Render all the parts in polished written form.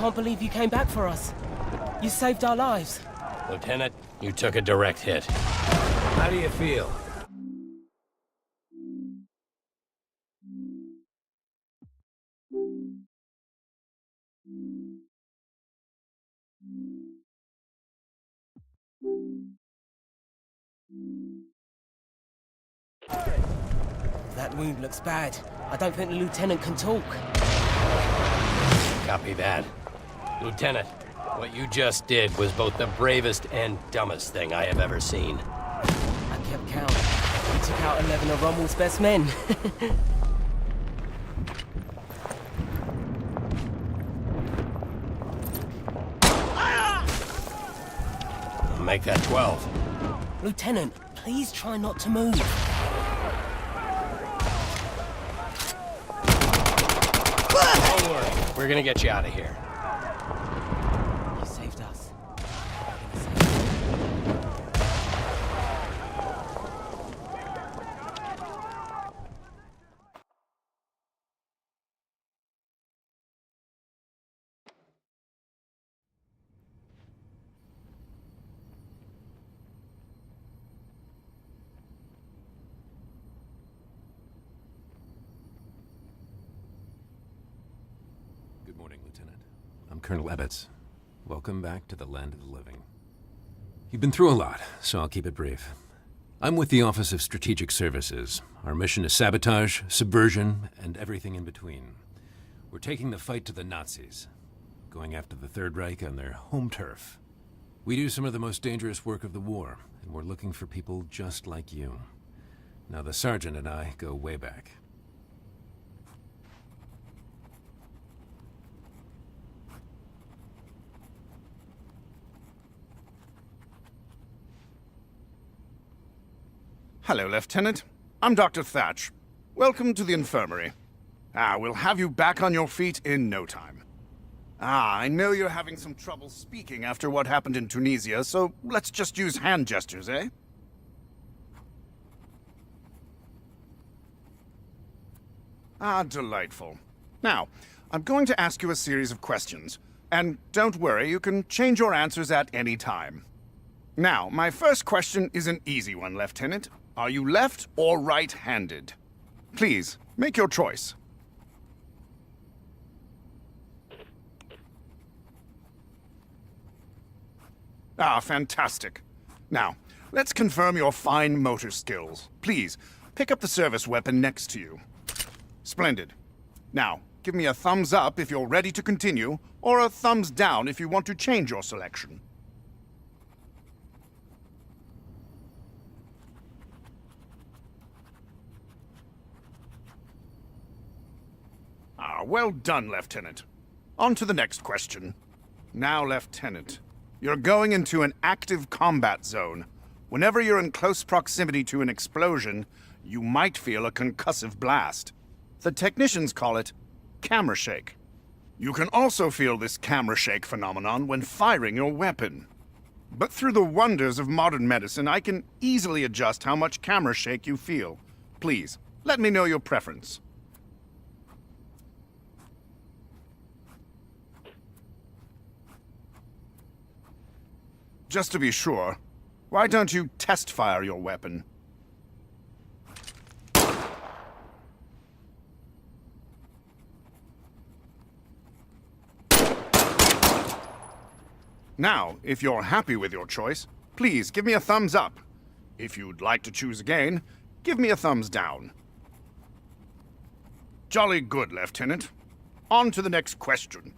can't believe you came back for us. You saved our lives. Lieutenant, you took a direct hit. How do you feel? That wound looks bad. I don't think the lieutenant can talk. Copy that. Lieutenant, what you just did was both the bravest and dumbest thing I have ever seen. I kept count. You took out 11 of Rommel's best men. Make that 12. Lieutenant, please try not to move. Don't worry, we're gonna get you out of here. You saved us. Good morning, Lieutenant. I'm Colonel Ebbets. Welcome back to the land of the living. You've been through a lot, so I'll keep it brief. I'm with the Office of Strategic Services. Our mission is sabotage, subversion, and everything in between. We're taking the fight to the Nazis, going after the Third Reich on their home turf. We do some of the most dangerous work of the war, and we're looking for people just like you. Now, the Sergeant and I go way back. Hello, Lieutenant. I'm Dr. Thatch. Welcome to the infirmary. We'll have you back on your feet in no time. I know you're having some trouble speaking after what happened in Tunisia, so let's just use hand gestures, eh? Delightful. Now, I'm going to ask you a series of questions, and don't worry, you can change your answers at any time. Now, my first question is an easy one, Lieutenant. Are you left or right-handed? Please, make your choice. Fantastic. Now, let's confirm your fine motor skills. Please, pick up the service weapon next to you. Splendid. Now, give me a thumbs up if you're ready to continue, or a thumbs down if you want to change your selection. Well done, Lieutenant. On to the next question. Now, Lieutenant, you're going into an active combat zone. Whenever you're in close proximity to an explosion, you might feel a concussive blast. The technicians call it camera shake. You can also feel this camera shake phenomenon when firing your weapon. But through the wonders of modern medicine, I can easily adjust how much camera shake you feel. Please, let me know your preference. Just to be sure, why don't you test fire your weapon? Now, if you're happy with your choice, please give me a thumbs up. If you'd like to choose again, give me a thumbs down. Jolly good, Lieutenant. On to the next question.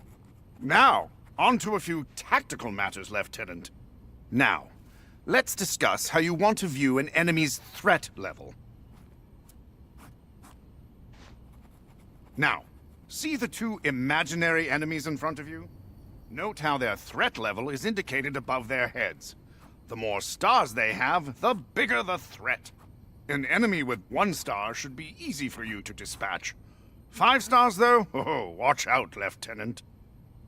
Now, on to a few tactical matters, Lieutenant. Now, let's discuss how you want to view an enemy's threat level. Now, see the two imaginary enemies in front of you? Note how their threat level is indicated above their heads. The more stars they have, the bigger the threat. An enemy with 1 star should be easy for you to dispatch. 5 stars, though? Oh, watch out, Lieutenant.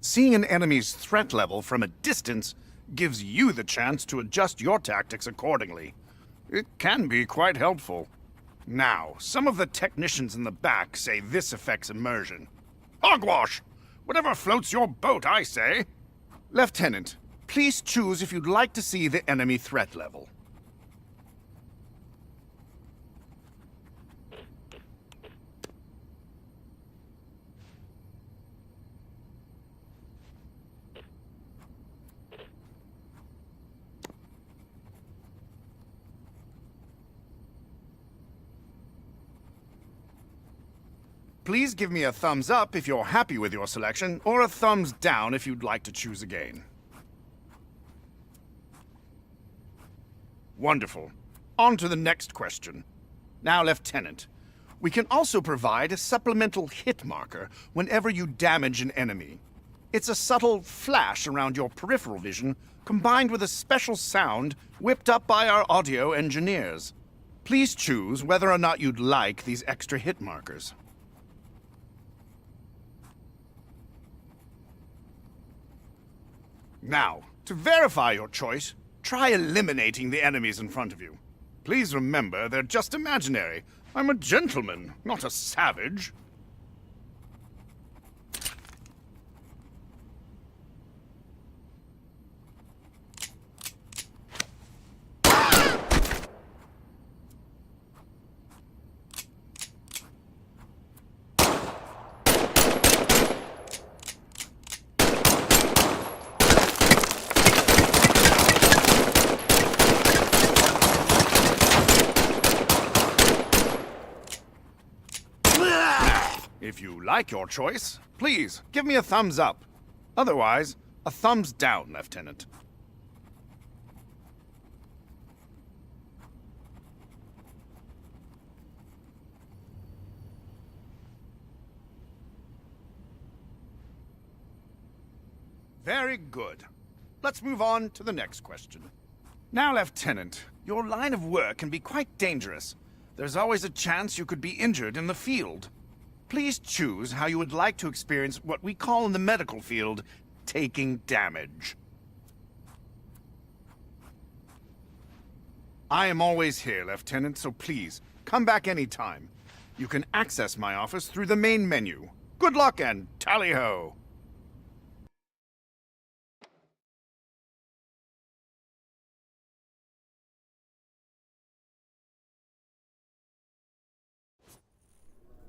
Seeing an enemy's threat level from a distance gives you the chance to adjust your tactics accordingly. It can be quite helpful. Now, some of the technicians in the back say this affects immersion. Hogwash! Whatever floats your boat, I say. Lieutenant, please choose if you'd like to see the enemy threat level. Please give me a thumbs up if you're happy with your selection, or a thumbs down if you'd like to choose again. Wonderful. On to the next question. Now, Lieutenant, we can also provide a supplemental hit marker whenever you damage an enemy. It's a subtle flash around your peripheral vision, combined with a special sound whipped up by our audio engineers. Please choose whether or not you'd like these extra hit markers. Now, to verify your choice, try eliminating the enemies in front of you. Please remember, they're just imaginary. I'm a gentleman, not a savage. If you like your choice, please give me a thumbs up. Otherwise, a thumbs down, Lieutenant. Very good. Let's move on to the next question. Now, Lieutenant, your line of work can be quite dangerous. There's always a chance you could be injured in the field. Please choose how you would like to experience what we call in the medical field, taking damage. I am always here, Lieutenant, so please, come back anytime. You can access my office through the main menu. Good luck and tally-ho!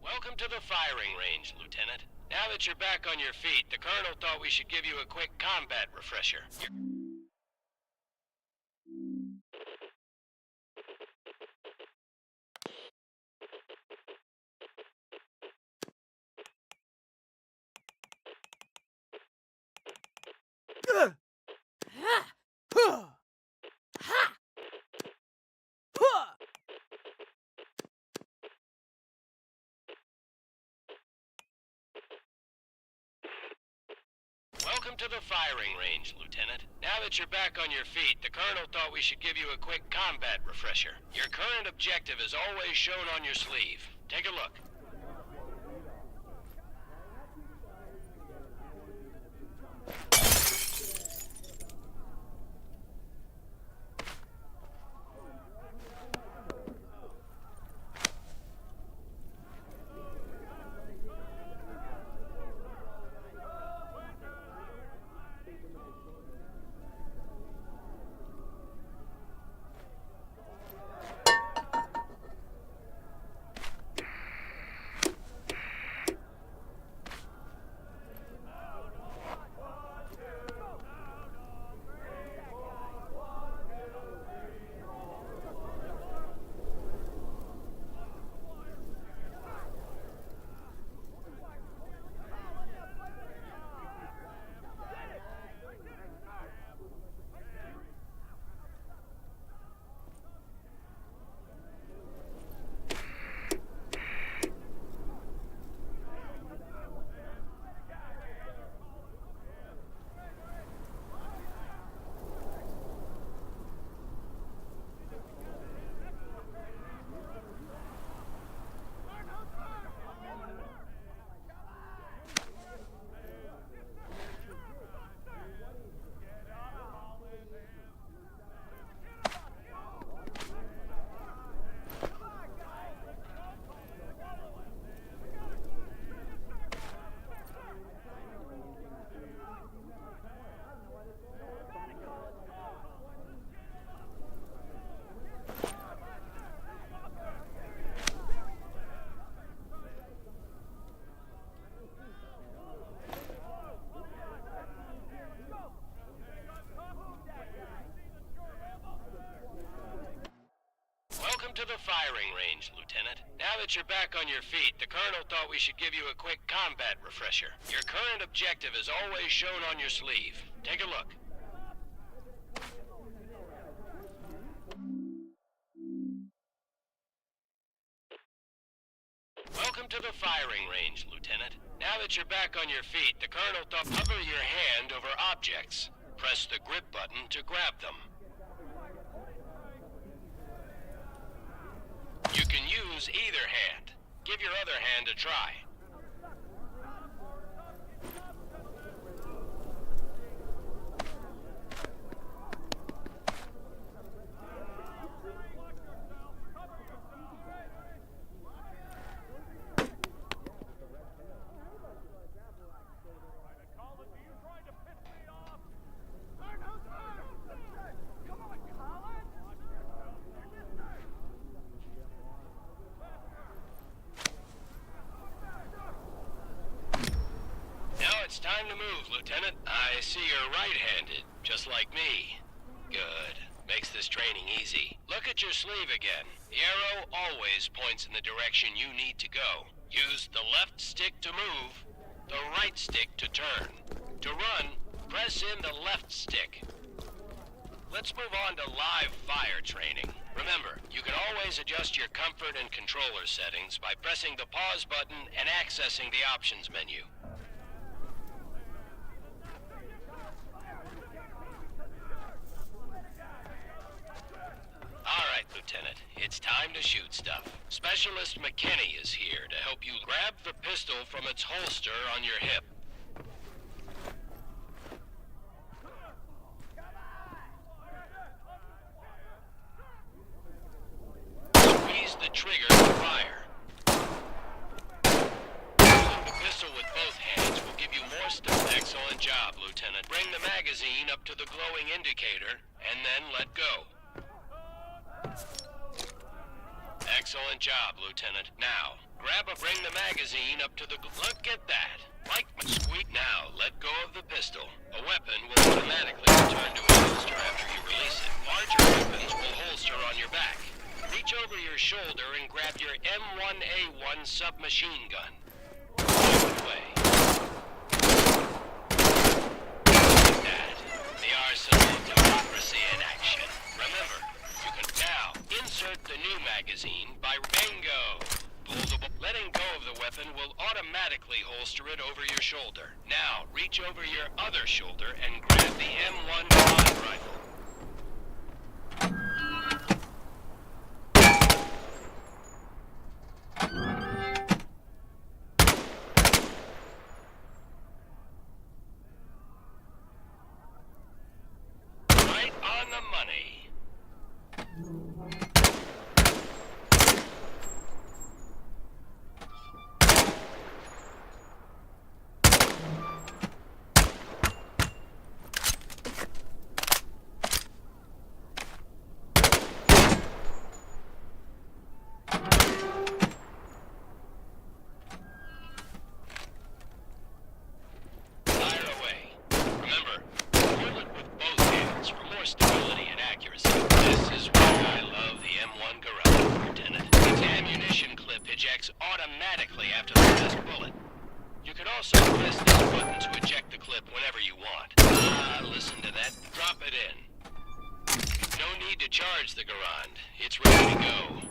Welcome to the firing range, Lieutenant. Now that you're back on your feet, the Colonel thought we should give you a quick combat refresher. Welcome to the firing range, Lieutenant. Now that you're back on your feet, the Colonel thought we should give you a quick combat refresher. Your current objective is always shown on your sleeve. Take a look. firing range, Lieutenant. Now that you're back on your feet, the Colonel thought we should give you a quick combat refresher. Your current objective is always shown on your sleeve. Take a look. Welcome to the firing range, Lieutenant. Now that you're back on your feet, the Colonel thought hover your hand over objects. Press the grip button to grab them. You can use either hand. Give your other hand a try. It's time to move, Lieutenant. I see you're right-handed, just like me. Good. Makes this training easy. Look at your sleeve again. The arrow always points in the direction you need to go. Use the left stick to move, the right stick to turn. To run, press in the left stick. Let's move on to live fire training. Remember, you can always adjust your comfort and controller settings by pressing the pause button and accessing the options menu. Lieutenant, it's time to shoot stuff. Specialist McKinney is here to help you grab the pistol from its holster on your hip. Squeeze the trigger to fire. Using the pistol with both hands will give you more stuff. Excellent job, Lieutenant. Bring the magazine up to the glowing indicator, and then let go. Excellent job, Lieutenant. Now, bring the magazine up to the... Look at that. Like squeak. Now, let go of the pistol. A weapon will automatically return to its holster after you release it. Larger weapons will holster on your back. Reach over your shoulder and grab your M1A1 submachine gun. Away. Look at that. The arsenal of democracy in action. Remember, you can now insert the new magazine by bingo. Letting go of the weapon will automatically holster it over your shoulder. Now, reach over your other shoulder and grab the M1 Garand rifle. Right on the money. Automatically after the last bullet. You can also press this button to eject the clip whenever you want. Listen to that. Drop it in. No need to charge the Garand. It's ready to go.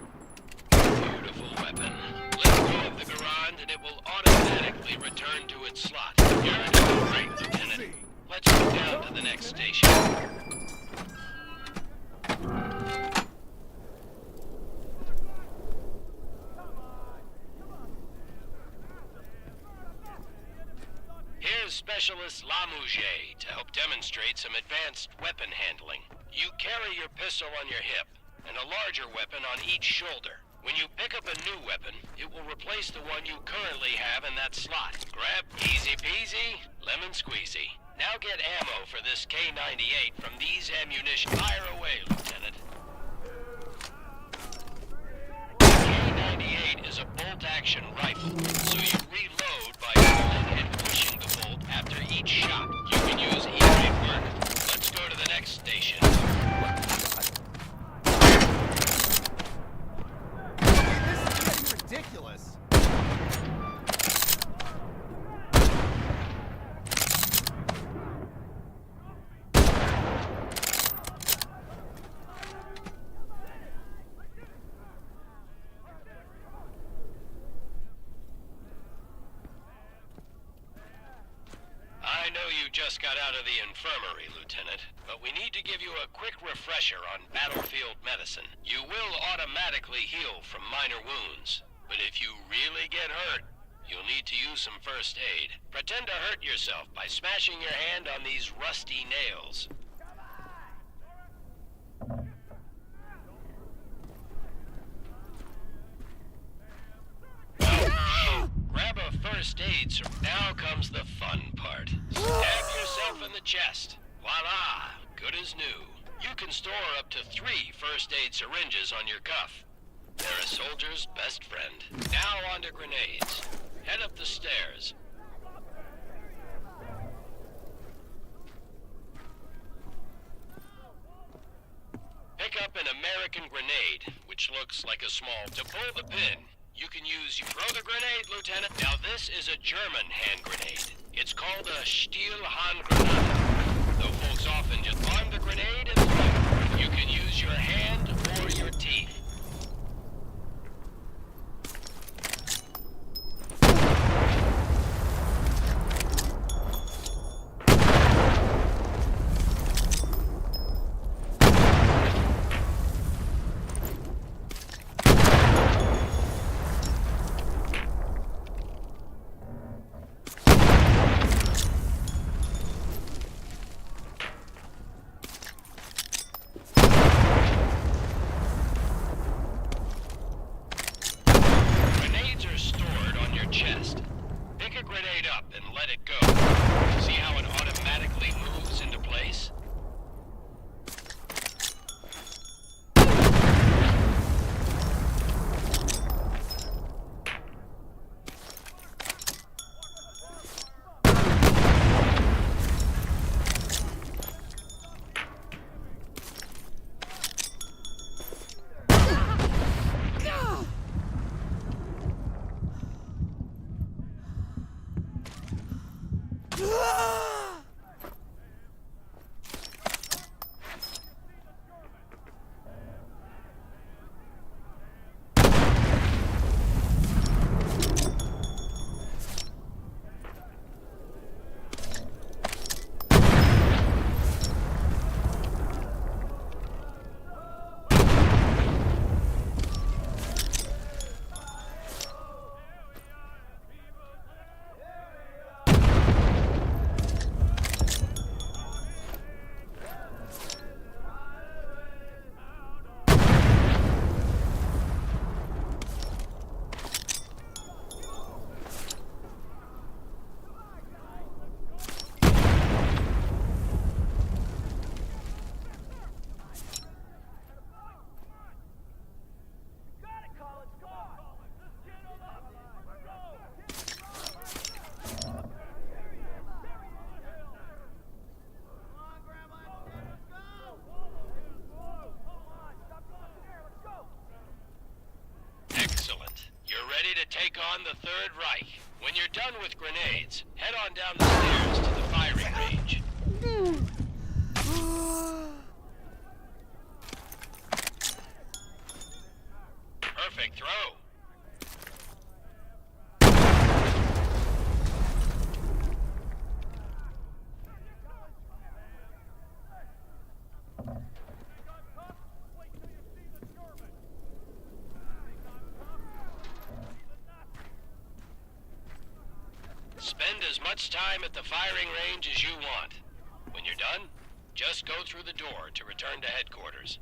Beautiful weapon. Let go of the Garand and it will automatically return to its slot. You're doing great, Lieutenant. Let's go down to the next station. Here's Specialist Lamouche to help demonstrate some advanced weapon handling. You carry your pistol on your hip, and a larger weapon on each shoulder. When you pick up a new weapon, it will replace the one you currently have in that slot. Grab easy peasy, lemon squeezy. Now get ammo for this K98 from these ammunition. Fire away, Lieutenant. K98 is a bolt-action rifle, so you reload by pulling and pushing the bolt after each shot. You can use E-rate work. Let's go to the next. next station. you just got out of the infirmary, Lieutenant, but we need to give you a quick refresher on battlefield medicine. You will automatically heal from minor wounds, but if you really get hurt, you'll need to use some first aid. Pretend to hurt yourself by smashing your hand on these rusty nails. Grab a first aid, sir. Now comes the fun part. Stab yourself in the chest. Voila! Good as new. You can store up to 3 first aid syringes on your cuff. They're a soldier's best friend. Now on to grenades. Head up the stairs. Pick up an American grenade, which looks like a small... To pull the pin, you can use... Throw the grenade, Lieutenant. Now this is a German hand grenade. It's called a Stielhandgranate. Though folks often just arm the grenade and throw. You can use your hand or your teeth. Take on the Third Reich. When you're done with grenades, head on down the stairs to the firing range. Perfect throw. Spend as much time at the firing range as you want. When you're done, just go through the door to return to headquarters.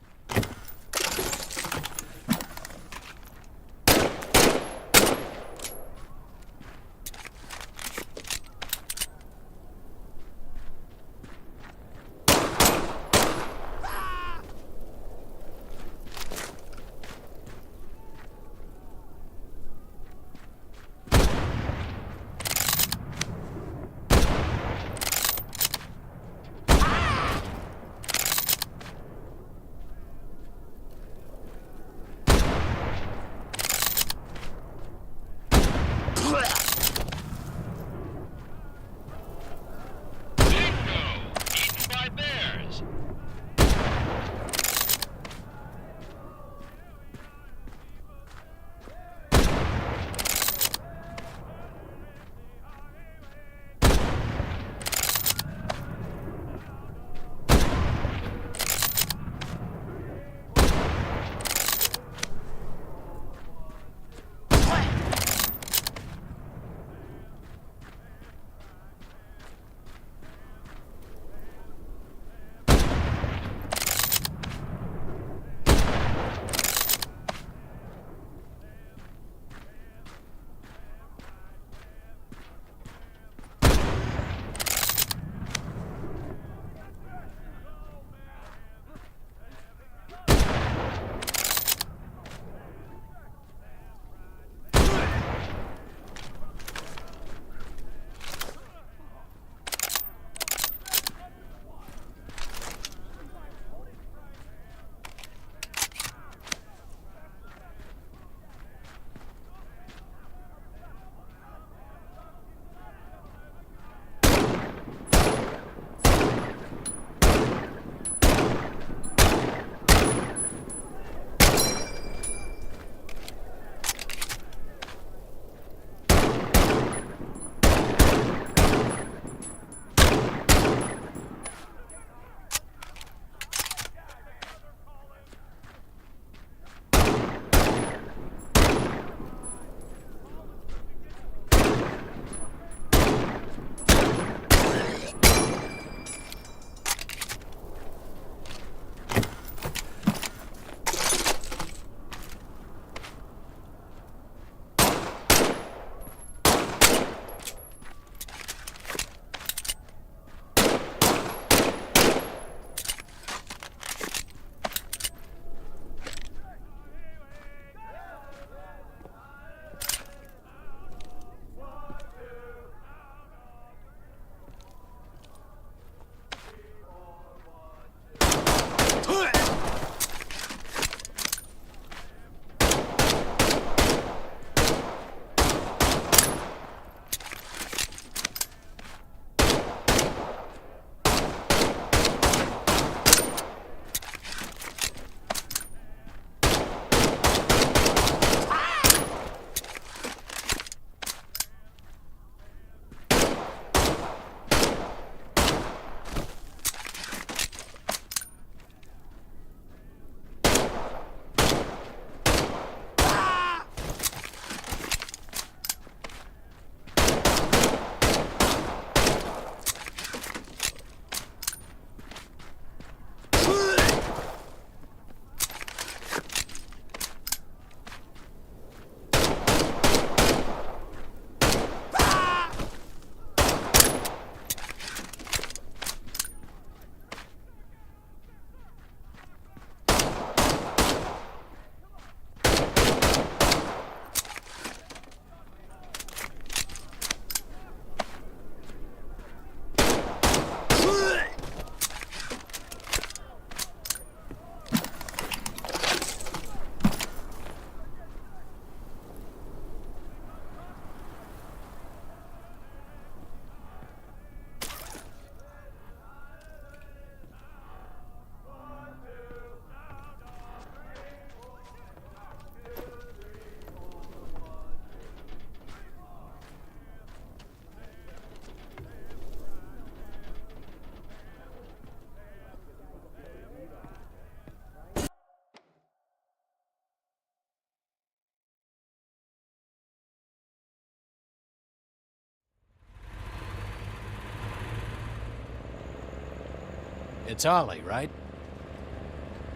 It's Ollie, right?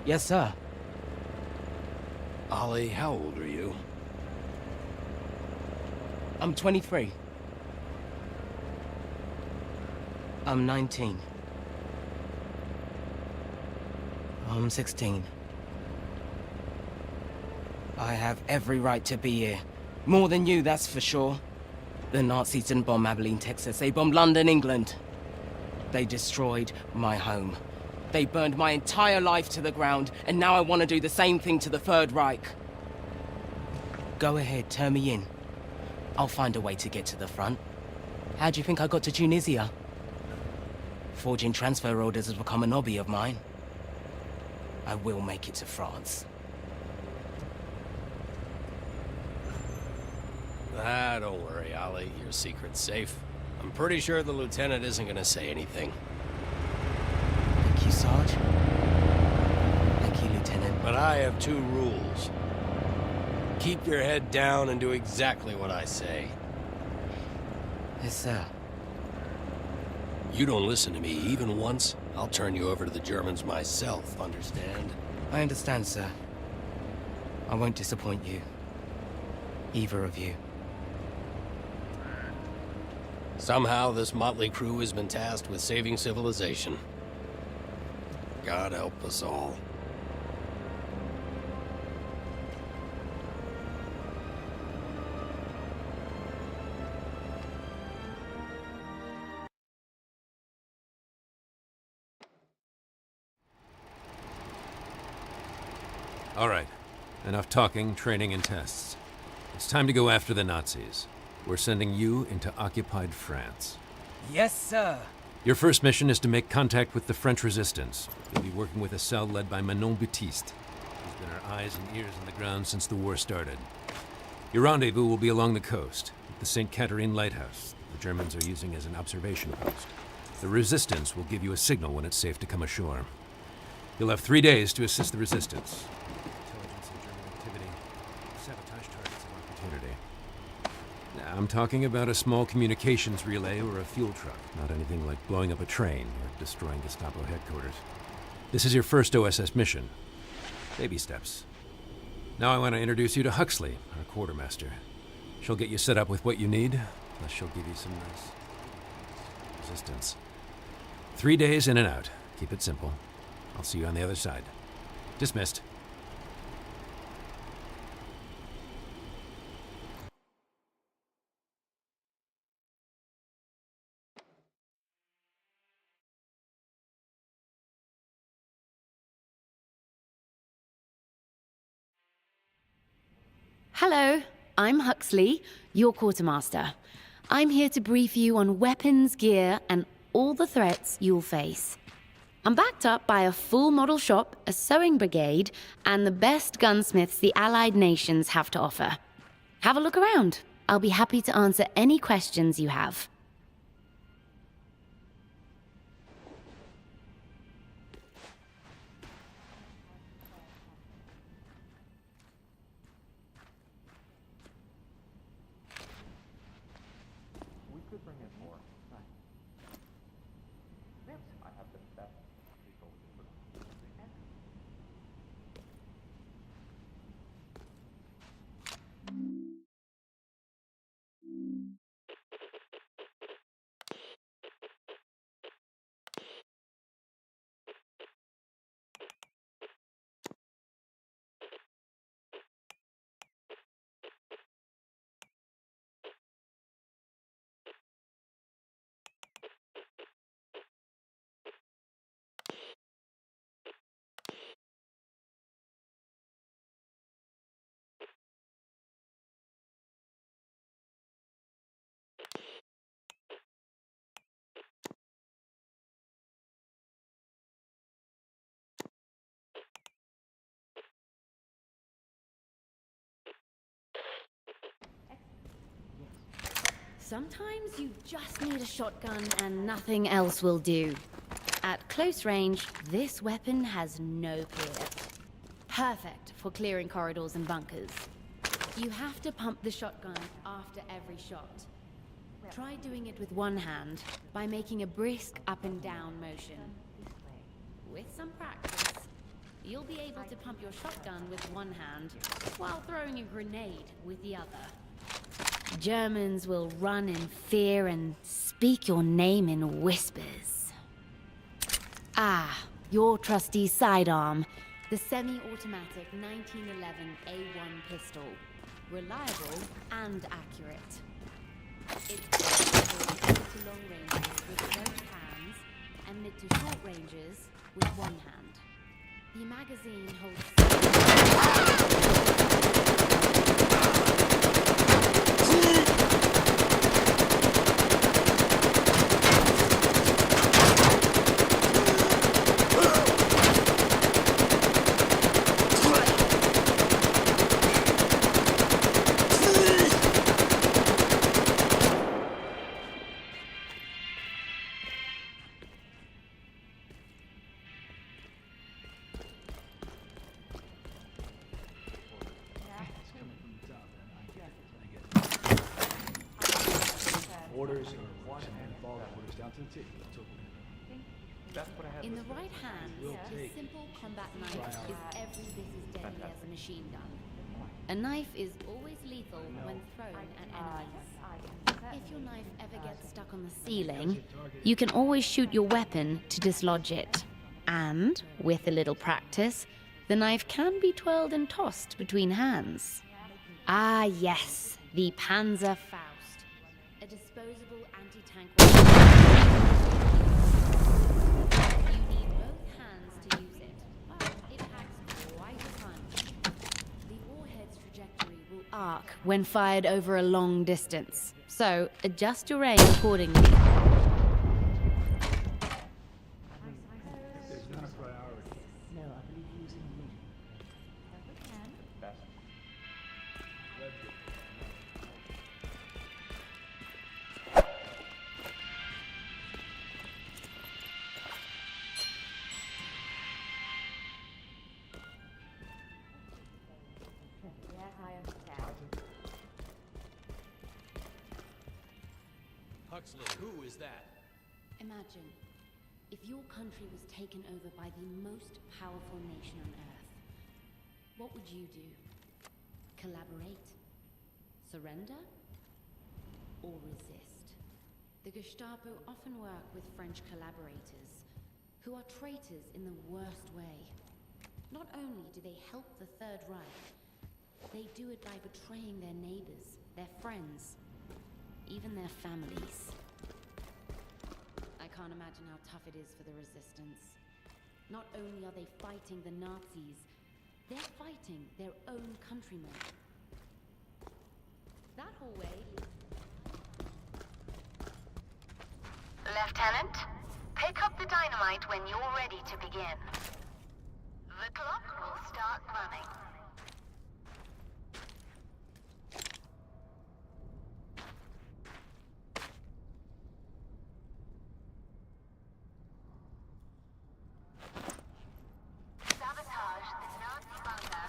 Yes, sir. Ollie, how old are you? I'm 23. I'm 19. I'm 16. I have every right to be here. More than you, that's for sure. The Nazis didn't bomb Abilene, Texas. They bombed London, England. They destroyed my home. They burned my entire life to the ground, and now I want to do the same thing to the Third Reich. Go ahead, turn me in. I'll find a way to get to the front. How do you think I got to Tunisia? Forging transfer orders has become an hobby of mine. I will make it to France. Don't worry, Ollie. Your secret's safe. I'm pretty sure the lieutenant isn't gonna say anything. Thank you, Sarge. Thank you, Lieutenant. But I have two rules. Keep your head down and do exactly what I say. Yes, sir. You don't listen to me even once, I'll turn you over to the Germans myself, understand? I understand, sir. I won't disappoint you. Either of you. Somehow this motley crew has been tasked with saving civilization. God help us all. All right. Enough talking, training, and tests. It's time to go after the Nazis. We're sending you into occupied France. Yes, sir. Your first mission is to make contact with the French resistance. You'll be working with a cell led by Manon Baptiste, who's been our eyes and ears on the ground since the war started. Your rendezvous will be along the coast, at the St. Catherine Lighthouse the Germans are using as an observation post. The resistance will give you a signal when it's safe to come ashore. You'll have 3 days to assist the resistance. Intelligence and German activity, sabotage targets of opportunity. Now, I'm talking about a small communications relay or a fuel truck, not anything like blowing up a train or destroying Gestapo headquarters. This is your first OSS mission. Baby steps. Now I want to introduce you to Huxley, our quartermaster. She'll get you set up with what you need, plus she'll give you some nice resistance. 3 days in and out. Keep it simple. I'll see you on the other side. Dismissed. Hello, I'm Huxley, your quartermaster. I'm here to brief you on weapons, gear, and all the threats you'll face. I'm backed up by a full model shop, a sewing brigade, and the best gunsmiths the Allied nations have to offer. Have a look around. I'll be happy to answer any questions you have. Sometimes you just need a shotgun and nothing else will do. At close range, this weapon has no peer. Perfect for clearing corridors and bunkers. You have to pump the shotgun after every shot. Try doing it with one hand by making a brisk up and down motion. With some practice, you'll be able to pump your shotgun with one hand while throwing a grenade with the other. Germans will run in fear and speak your name in whispers. Ah, your trusty sidearm, the semi-automatic 1911 A1 pistol. Reliable and accurate. It's capable of mid to long ranges with both hands and mid to short ranges with one hand. The magazine holds Orders are one and follow orders down to the T. in the right hand. This simple combat knife is every bit as deadly as a machine gun. A knife is always lethal when thrown at enemies. If your knife ever gets stuck on the ceiling, you can always shoot your weapon to dislodge it. And, with a little practice, the knife can be twirled and tossed between hands. Ah yes, the Panzer Faust. A disposable anti-tank weapon. You need both hands to use it, but it packs quite a punch. The warhead's trajectory will arc when fired over a long distance, so adjust your aim accordingly. There's not a priority. No, I believe using me. Huxley, who is that? Imagine if your country was taken over by the most powerful nation on Earth. What would you do? Collaborate? Surrender? Or resist? The Gestapo often work with French collaborators, who are traitors in the worst way. Not only do they help the Third Reich, they do it by betraying their neighbors, their friends, even their families. I can't imagine how tough it is for the resistance. Not only are they fighting the Nazis, they're fighting their own countrymen. That hallway... Lieutenant, pick up the dynamite when you're ready to begin. The clock will start running. Sabotage the Nazi bunker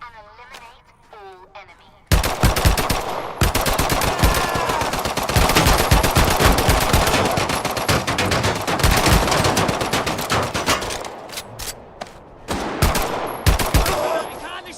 and eliminate all enemies. Ich kann nicht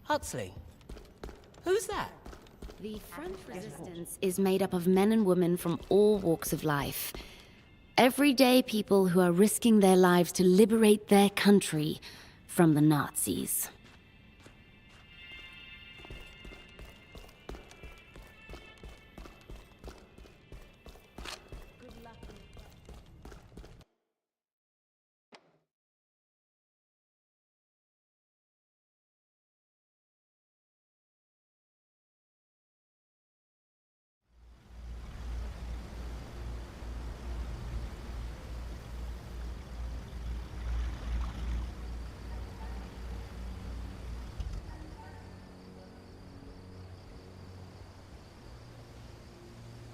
Huxley, who's that? The Front Resistance is made up of men and women from all walks of life. Everyday people who are risking their lives to liberate their country from the Nazis.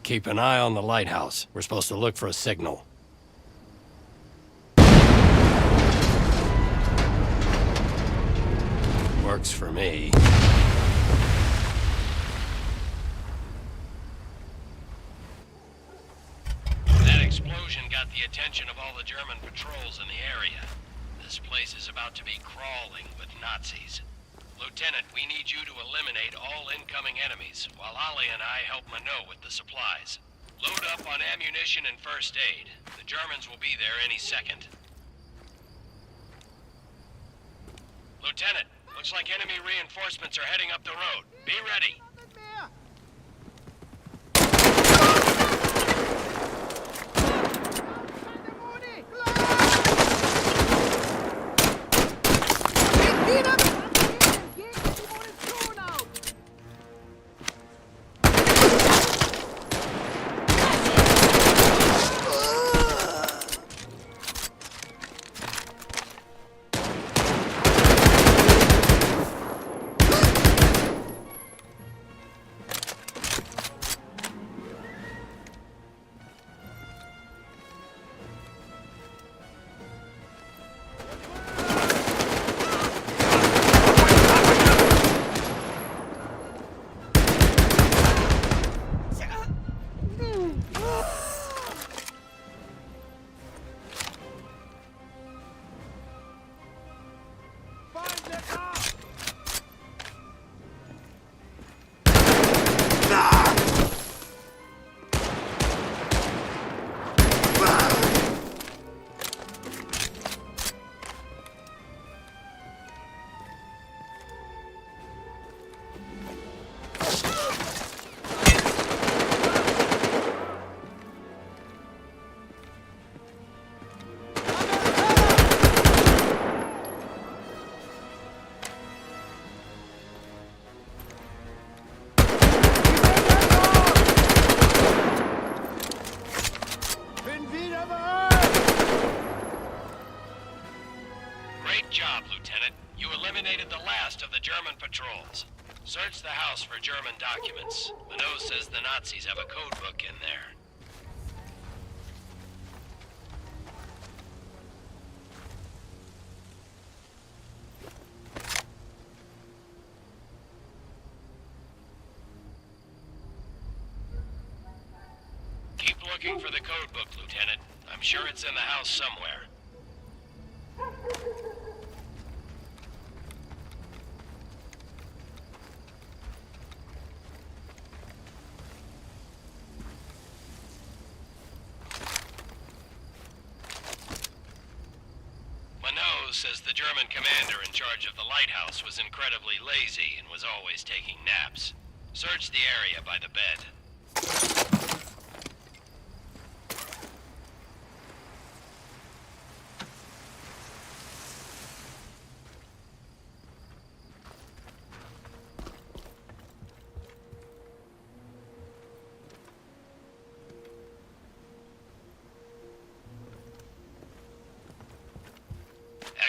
Keep an eye on the lighthouse. We're supposed to look for a signal. Works for me. That explosion got the attention of all the German patrols in the area. This place is about to be crawling with Nazis. Lieutenant, we need you to eliminate all incoming enemies, while Ali and I help Minot with the supplies. Load up on ammunition and first aid. The Germans will be there any second. Lieutenant, looks like enemy reinforcements are heading up the road. Be ready. German patrols. Search the house for German documents. Minot says the Nazis have a code book in there. Keep looking for the code book, Lieutenant. I'm sure it's in the house somewhere. Minot says the German commander in charge of the lighthouse was incredibly lazy and was always taking naps. Search the area by the bed.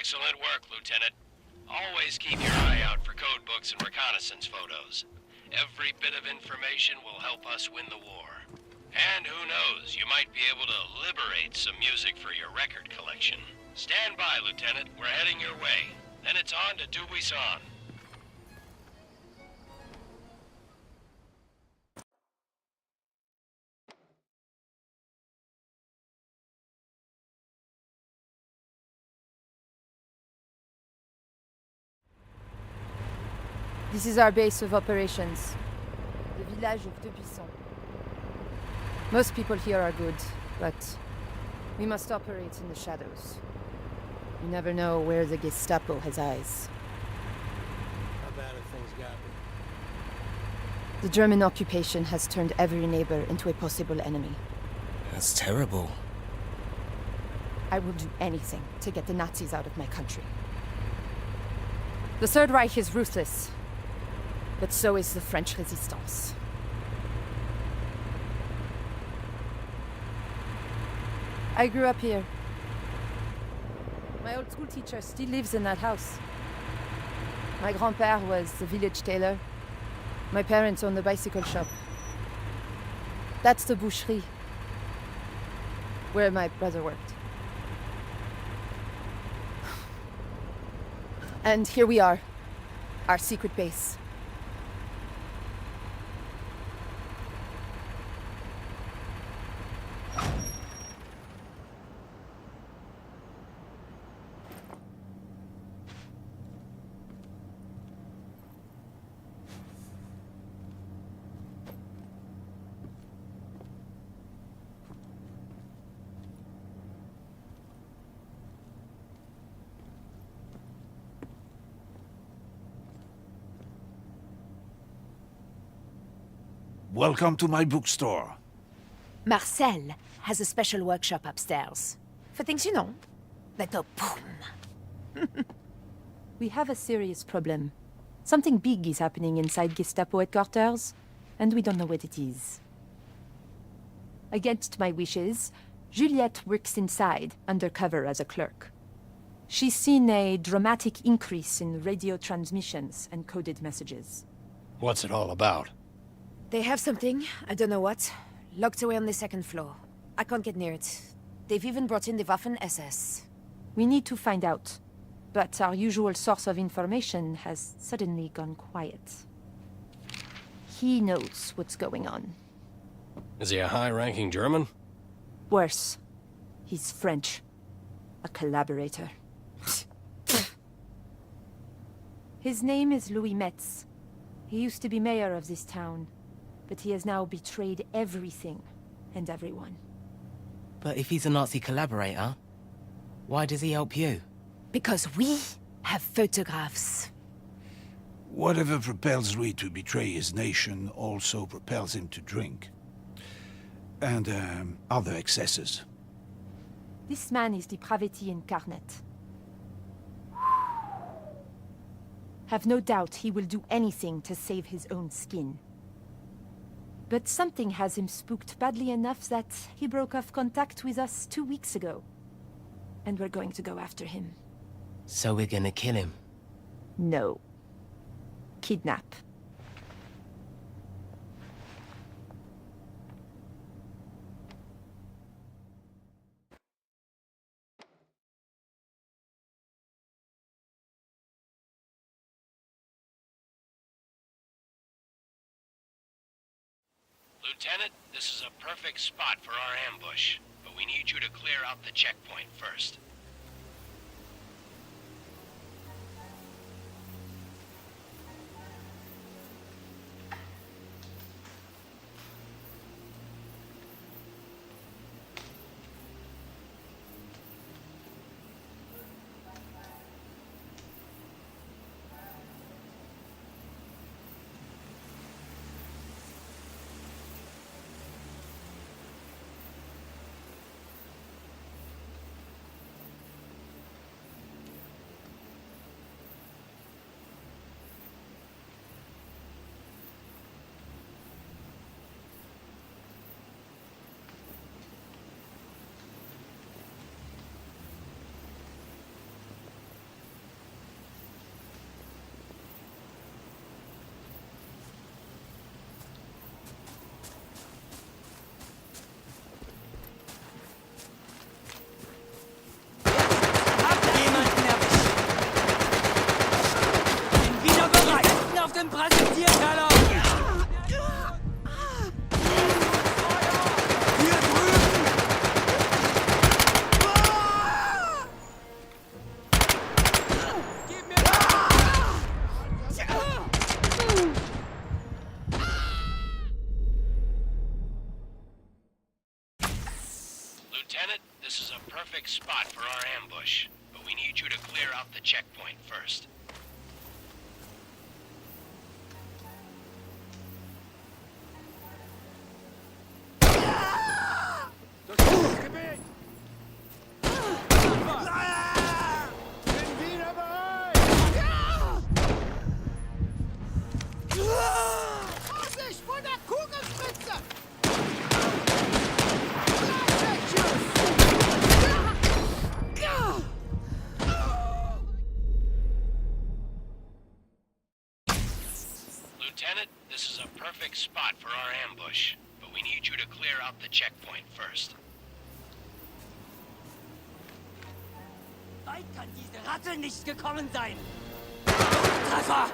Excellent work, Lieutenant. Always keep your eye out for code books and reconnaissance photos. Every bit of information will help us win the war. And who knows, you might be able to liberate some music for your record collection. Stand by, Lieutenant. We're heading your way. Then it's on to Dubuisson. This is our base of operations. The village of Debuisson. Most people here are good, but we must operate in the shadows. You never know where the Gestapo has eyes. How bad have things gotten? The German occupation has turned every neighbor into a possible enemy. That's terrible. I will do anything to get the Nazis out of my country. The Third Reich is ruthless, but so is the French resistance. I grew up here. My old school teacher still lives in that house. My grand-père was the village tailor. My parents owned the bicycle shop. That's the boucherie, where my brother worked. And here we are, our secret base. Welcome to my bookstore. Marcel has a special workshop upstairs. For things you know, that go boom. We have a serious problem. Something big is happening inside Gestapo headquarters, and we don't know what it is. Against my wishes, Juliette works inside, undercover as a clerk. She's seen a dramatic increase in radio transmissions and coded messages. What's it all about? They have something, I don't know what, locked away on the second floor. I can't get near it. They've even brought in the Waffen-SS. We need to find out, but our usual source of information has suddenly gone quiet. He knows what's going on. Is he a high-ranking German? Worse, he's French. A collaborator. His name is Louis Metz. He used to be mayor of this town, but he has now betrayed everything and everyone. But if he's a Nazi collaborator, why does he help you? Because we have photographs. Whatever propels Louis to betray his nation also propels him to drink. And other excesses. This man is depravity incarnate. Have no doubt he will do anything to save his own skin. But something has him spooked badly enough that he broke off contact with us 2 weeks ago. And we're going to go after him. So we're gonna kill him? No. Kidnap. Lieutenant, this is a perfect spot for our ambush, but we need you to clear out the checkpoint first. perfect spot for our ambush, but we need you to clear out the checkpoint first. Lieutenant, this is a perfect spot for our ambush, but we need you to clear out the checkpoint first. Weit kann diese Ratte nicht gekommen sein! Treffer!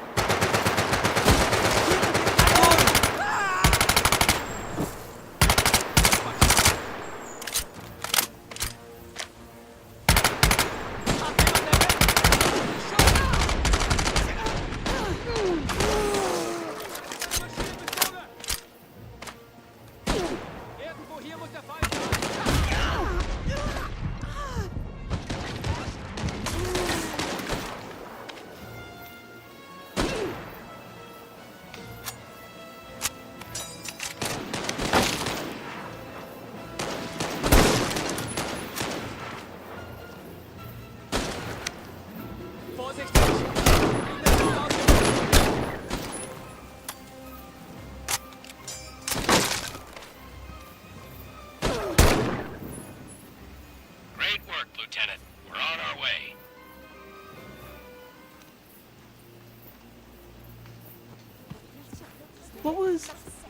Great work, Lieutenant. We're on our way.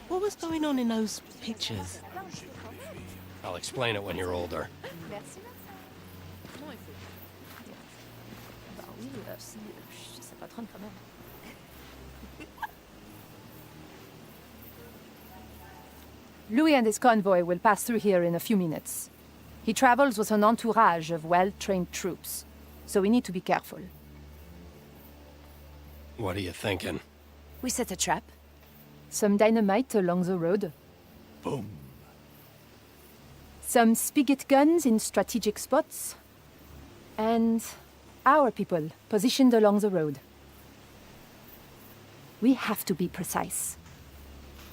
What was going on in those pictures? I'll explain it when you're older. Louis and his convoy will pass through here in a few minutes. He travels with an entourage of well-trained troops, so we need to be careful. What are you thinking? We set a trap. Some dynamite along the road. Boom. Some spigot guns in strategic spots. And our people positioned along the road. We have to be precise.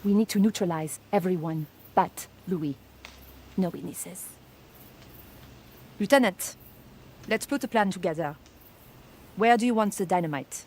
We need to neutralize everyone but Louis. No witnesses. Lieutenant, let's put a plan together. Where do you want the dynamite?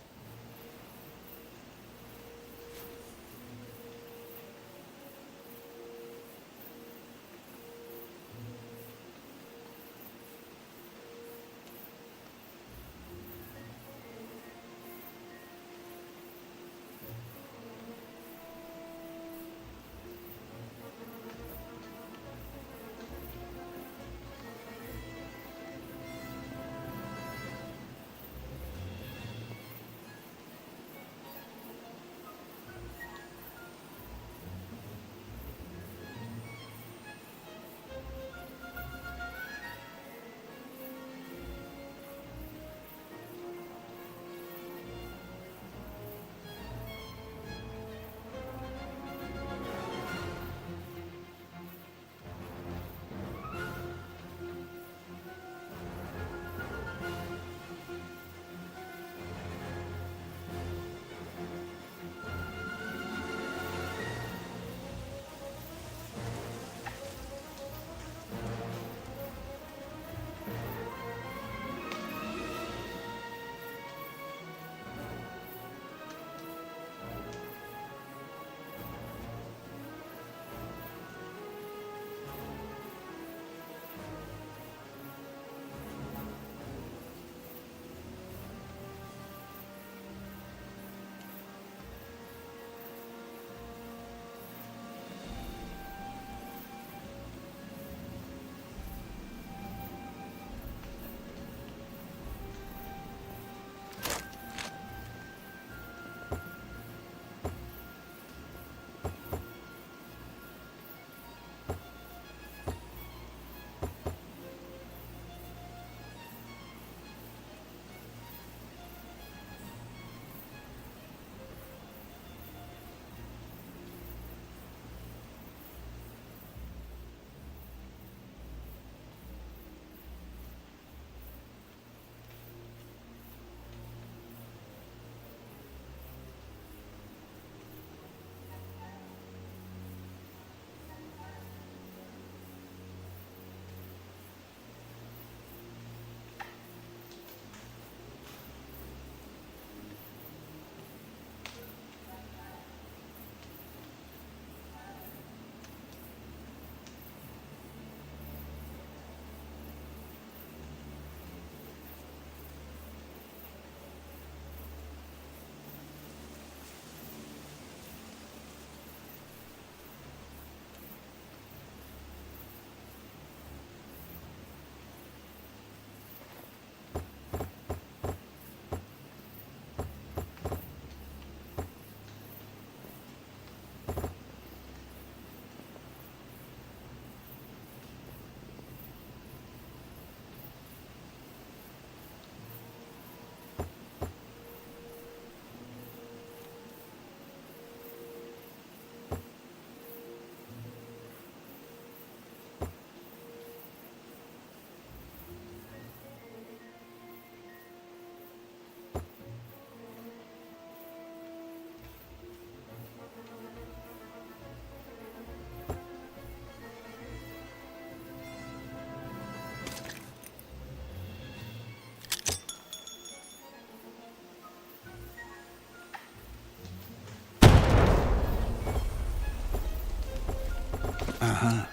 Uh-huh.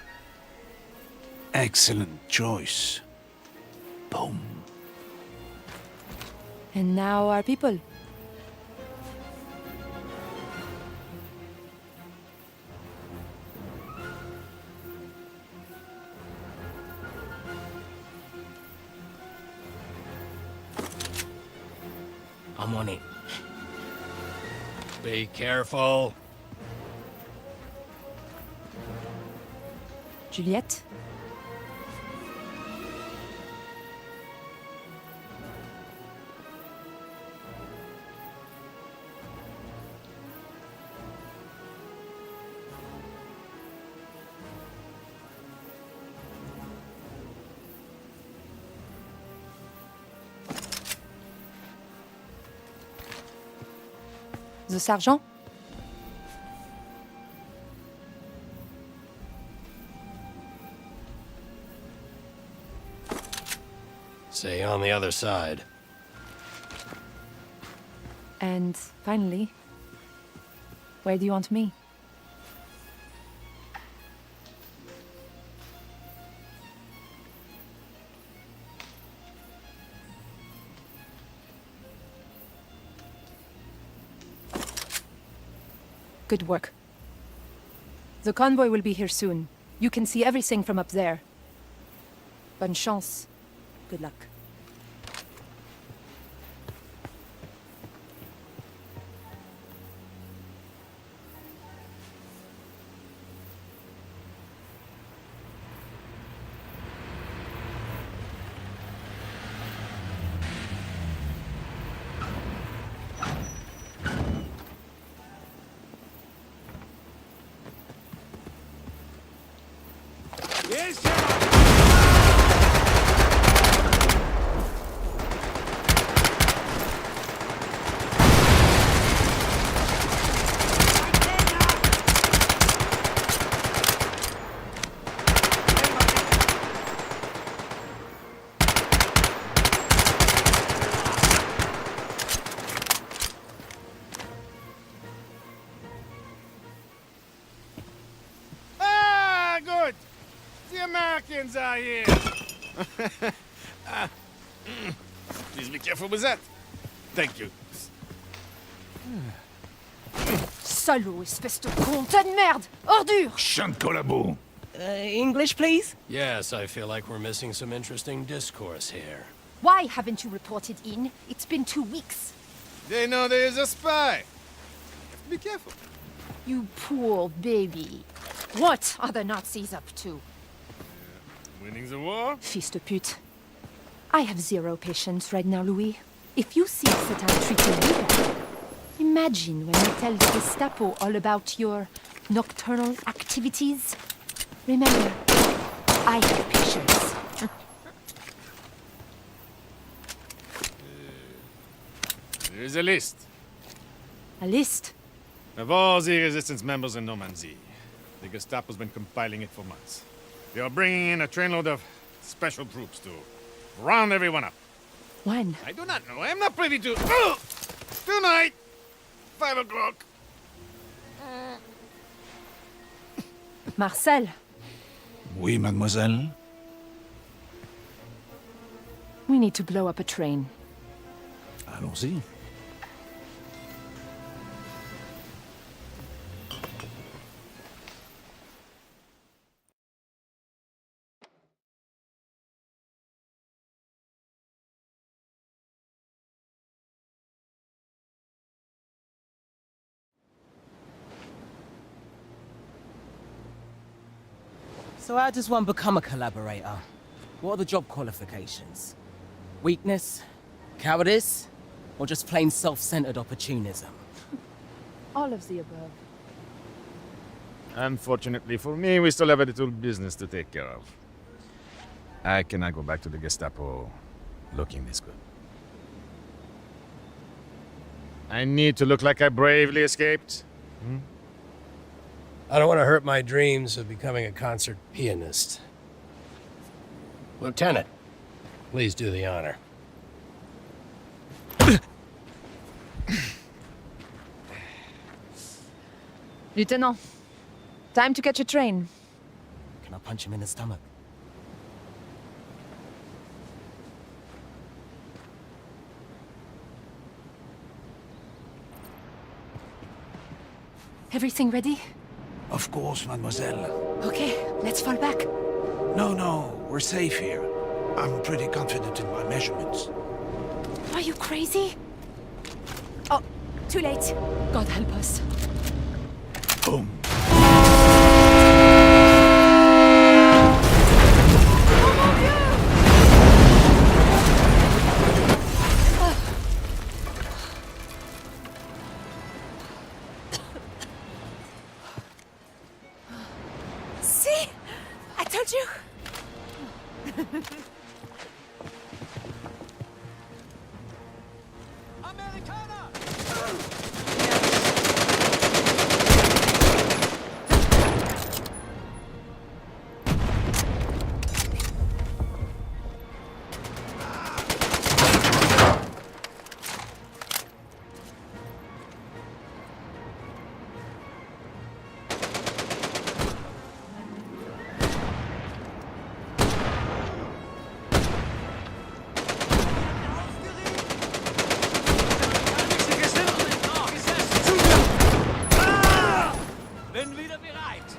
Excellent choice. Boom. And now our people. I'm on it. Be careful. Juliette? The sergeant? Say on the other side. And finally, where do you want me? Good work. The convoy will be here soon. You can see everything from up there. Bonne chance. Good luck. Good! The Americans are here! Please be careful with that. Thank you. Salaud, espèce de con, tas de merde! Ordure! Chant de collabo! English, please? Yes, I feel like we're missing some interesting discourse here. Why haven't you reported in? It's been 2 weeks. They know there is a spy. Be careful. You poor baby. What are the Nazis up to? Winning the war? Fils de pute. I have zero patience right now, Louis. If you think that I'm treating you, imagine when I tell the Gestapo all about your nocturnal activities. Remember, I have patience. There is a list A list? of all the resistance members in Normandy. The Gestapo's been compiling it for months. They are bringing in a trainload of special troops to round everyone up. When? I do not know. I am not privy to... Oh! Tonight! 5 o'clock. Marcel, Oui, mademoiselle? we need to blow up a train. Allons-y. So how does one become a collaborator? What are the job qualifications? Weakness? Cowardice? Or just plain self-centered opportunism? All of the above. Unfortunately for me, we still have a little business to take care of. I cannot go back to the Gestapo looking this good. I need to look like I bravely escaped. I don't want to hurt my dreams of becoming a concert pianist. Lieutenant, please do the honor. Lieutenant, time to catch a train. and I punch him in the stomach. Everything ready? Of course, mademoiselle. Okay, let's fall back. No, we're safe here. I'm pretty confident in my measurements. Are you crazy? Oh, too late. God help us. Boom. See? I told you. Bin wieder bereit.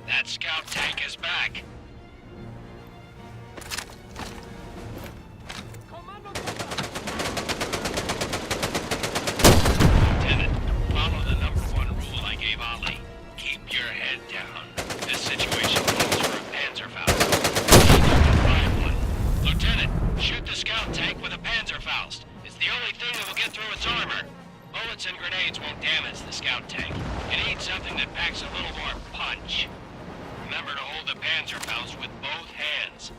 That scout tank is back. Lieutenant, follow the #1 rule I gave Ali. Keep your head down. This situation calls for a Panzerfaust. You can find one. Lieutenant, shoot the scout tank with a Panzerfaust. It's the only thing that will get through its armor. Bullets and grenades won't damage the scout tank. You need something that packs a little more punch. Remember to hold the Panzerfaust with both hands.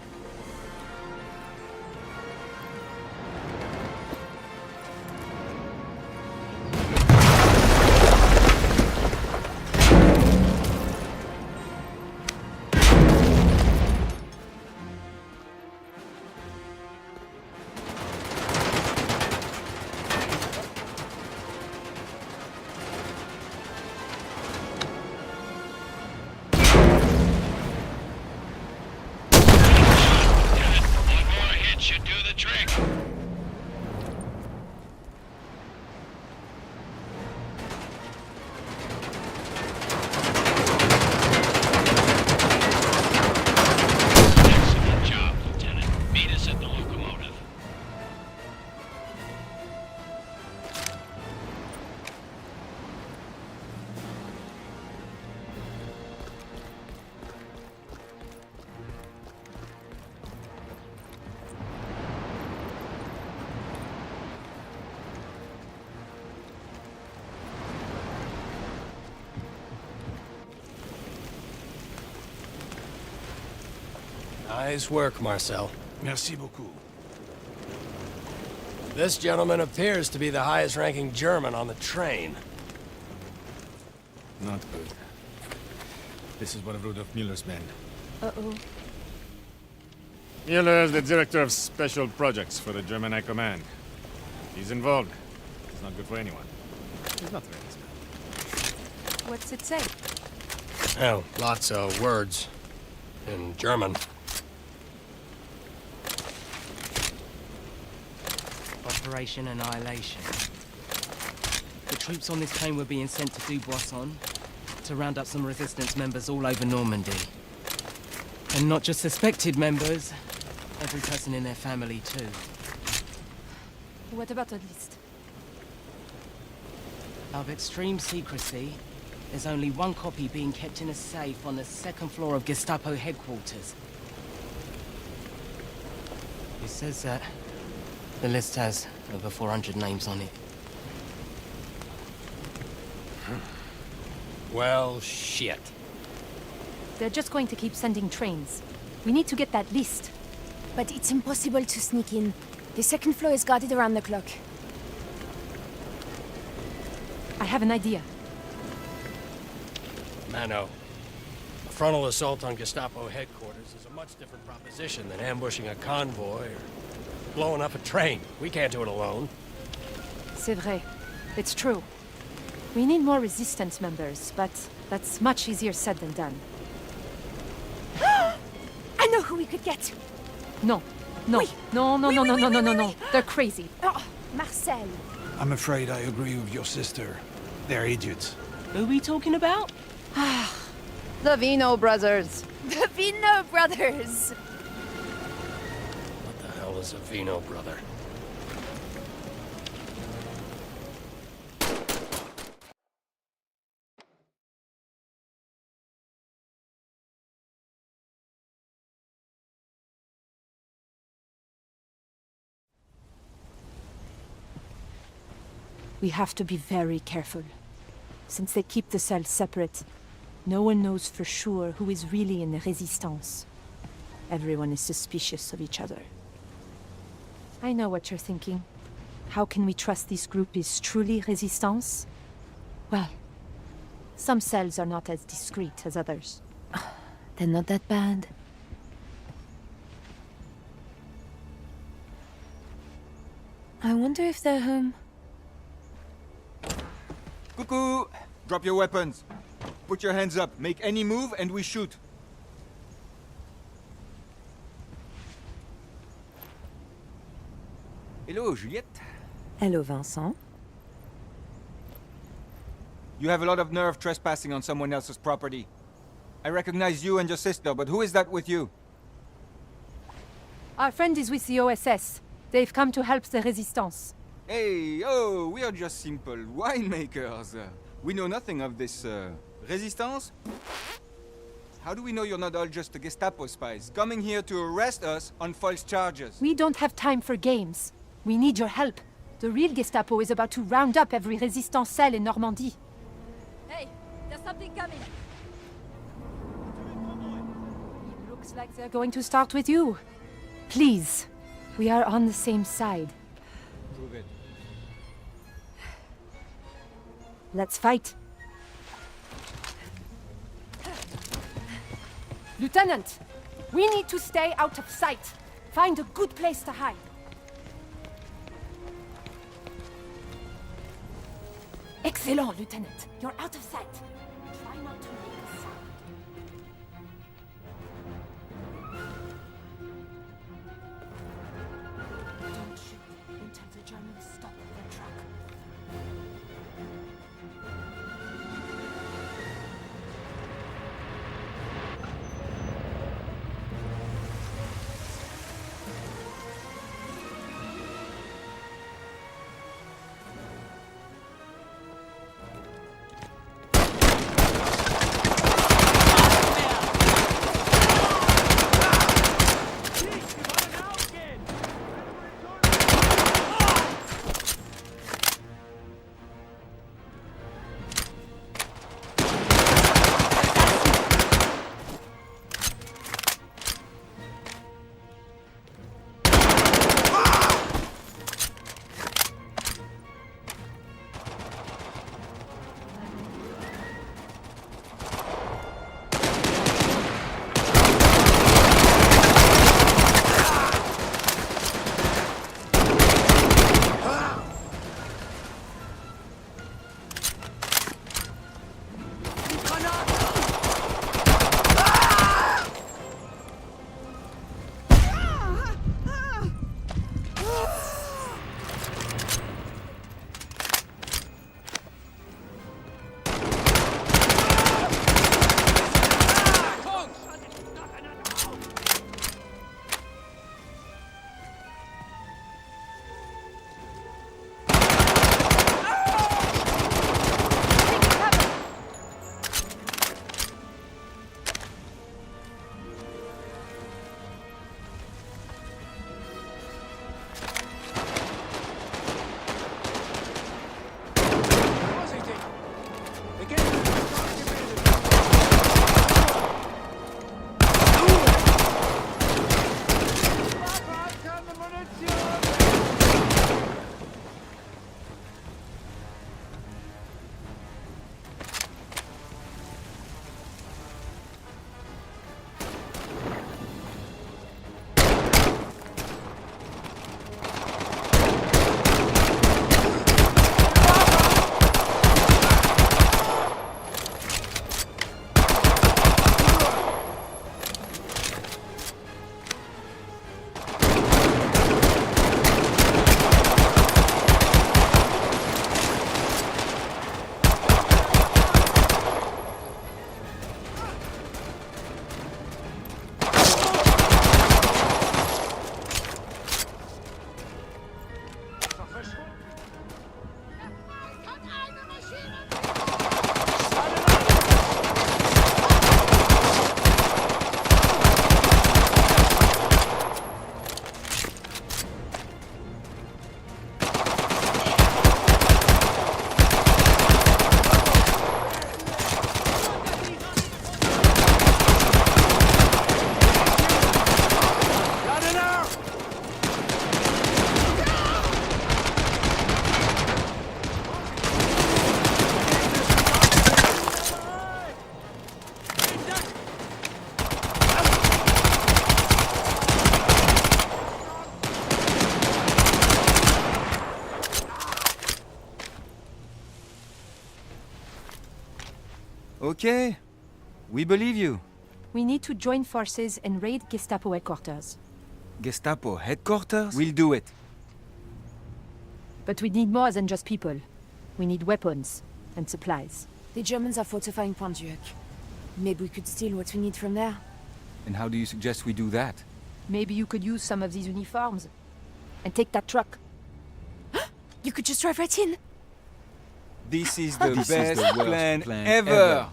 Nice work, Marcel. Merci beaucoup. This gentleman appears to be the highest-ranking German on the train. Not good. This is one of Rudolf Mueller's men. Uh-oh. Mueller is the director of special projects for the German High Command. He's involved. It's not good for anyone. He's not threatening this man. What's it say? Oh, lots of words. In German. Operation Annihilation. The troops on this train were being sent to Dubuisson to round up some resistance members all over Normandy. And not just suspected members, every person in their family too. What about a list? Of extreme secrecy, there's only one copy being kept in a safe on the second floor of Gestapo headquarters. It says that the list has over 400 names on it. Well, shit. They're just going to keep sending trains. We need to get that list. But it's impossible to sneak in. The second floor is guarded around the clock. I have an idea. Mano, a frontal assault on Gestapo headquarters is a much different proposition than ambushing a convoy or blowing up a train. We can't do it alone. C'est vrai. It's true. We need more resistance members, but that's much easier said than done. I know who we could get! No. No. Oui. No, no, Oui, no, oui, no, oui, no, oui, no, oui, no, no. oui. They're crazy. Oh, Marcel. I'm afraid I agree with your sister. They're idiots. Who are we talking about? The Vino brothers. The Vino brothers! What the hell is a Vino brother? We have to be very careful. Since they keep the cells separate, no one knows for sure who is really in the Resistance. Everyone is suspicious of each other. I know what you're thinking. How can we trust this group is truly Resistance? Well, some cells are not as discreet as others. They're not that bad. I wonder if they're home. Cuckoo! Drop your weapons. Put your hands up. Make any move and we shoot. Hello, Juliette. Hello, Vincent. You have a lot of nerve trespassing on someone else's property. I recognize you and your sister, but who is that with you? Our friend is with the OSS. They've come to help the Resistance. Hey, oh, we are just simple winemakers. We know nothing of this, resistance? How do we know you're not all just Gestapo spies, coming here to arrest us on false charges? We don't have time for games. We need your help. The real Gestapo is about to round up every Resistance cell in Normandy. Hey, there's something coming. Looks like they're going to start with you. Please, we are on the same side. Prove it. Let's fight. Lieutenant, we need to stay out of sight. Find a good place to hide. Excellent, Lieutenant. You're out of sight. Try not to make a sound. Don't shoot until the Germans stop the truck. Okay. We believe you. We need to join forces and raid Gestapo headquarters. Gestapo headquarters? We'll do it. But we need more than just people. We need weapons and supplies. The Germans are fortifying Pontjuic. Maybe we could steal what we need from there. And how do you suggest we do that? Maybe you could use some of these uniforms. And take that truck. You could just drive right in. This is the This is best the worst plan, plan ever. ever.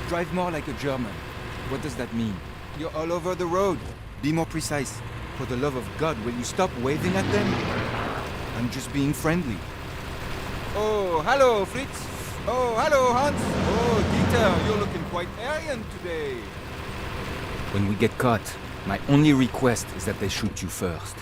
Drive more like a German. What does that mean? You're all over the road. Be more precise. For the love of God, will you stop waving at them? I'm just being friendly. Oh, hello, Fritz. Oh, hello, Hans. Oh, Dieter, you're looking quite Aryan today. When we get caught, my only request is that they shoot you first.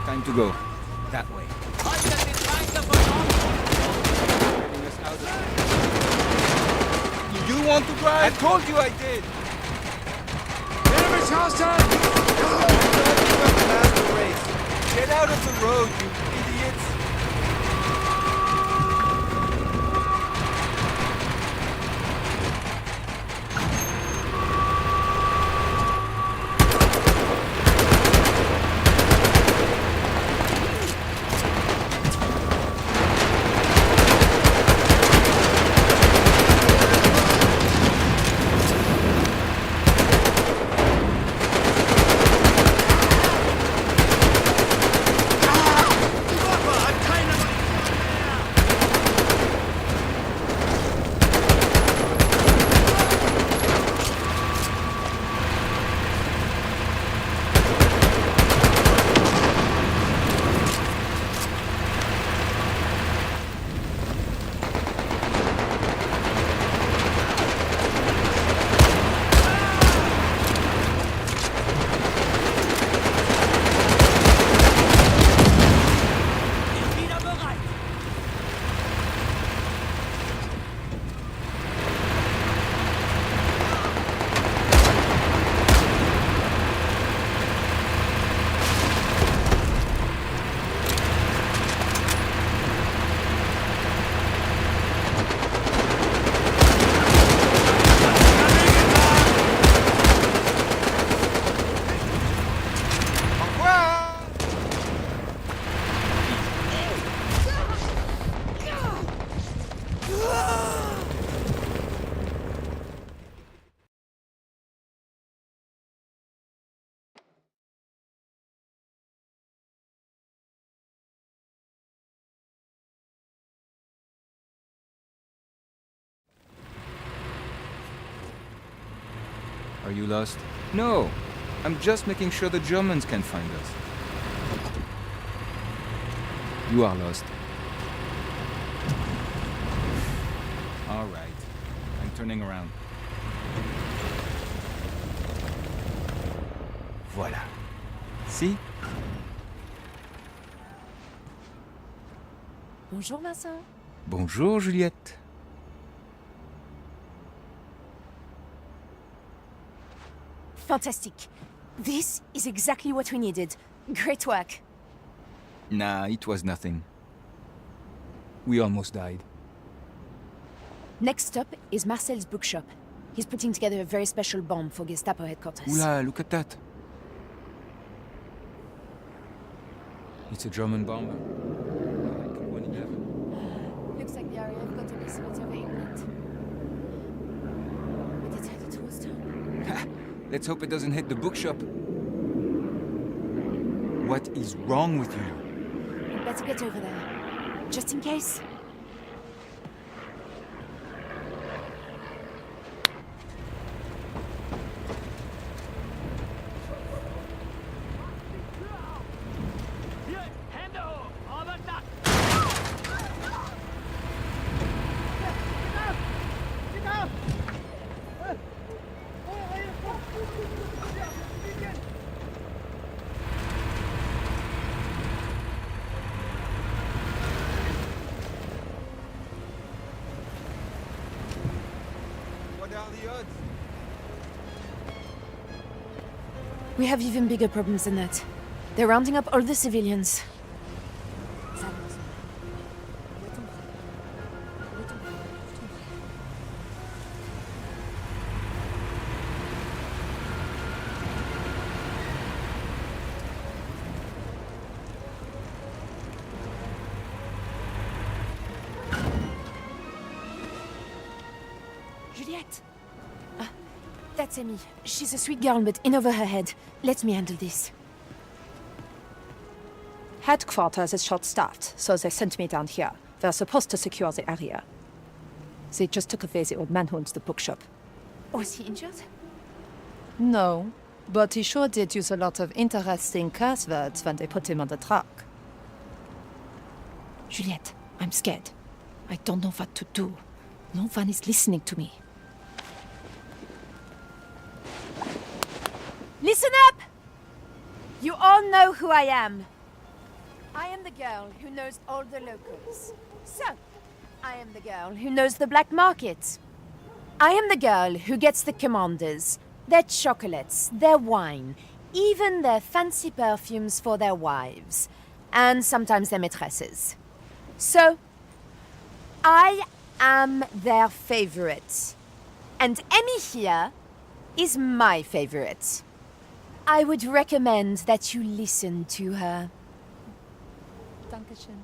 Time to go. That way. You want to drive? I told you I did! Enemies hostile! Get out of the road, you idiots! Are you lost? No! I'm just making sure the Germans can find us. You are lost. All right. I'm turning around. Voilà. See? Bonjour, Vincent. Bonjour, Juliette. Fantastic. This is exactly what we needed. Great work. Nah, it was nothing. We almost died. Next stop is Marcel's bookshop. He's putting together a very special bomb for Gestapo headquarters. Oula, look at that. It's a German bomb. Like 111. Looks like the RAF got a piece of it over England. But it's headed towards town. Let's hope it doesn't hit the bookshop. What is wrong with you? Better get over there. Just in case. What are the odds? We have even bigger problems than that. They're rounding up all the civilians. Juliette! Ah, that's Amy. She's a sweet girl, but in over her head. Let me handle this. Headquarters is short-staffed, so they sent me down here. They're supposed to secure the area. They just took away the old man who owns the bookshop. Was he injured? No, but he sure did use a lot of interesting curse words when they put him on the truck. Juliette, I'm scared. I don't know what to do. No one is listening to me. Listen up! You all know who I am. I am the girl who knows all the locals. So, I am the girl who knows the black market. I am the girl who gets the commanders, their chocolates, their wine, even their fancy perfumes for their wives, and sometimes their maîtresses. So, I am their favorite. And Emmy here is my favorite. I would recommend that you listen to her. Dankeschön.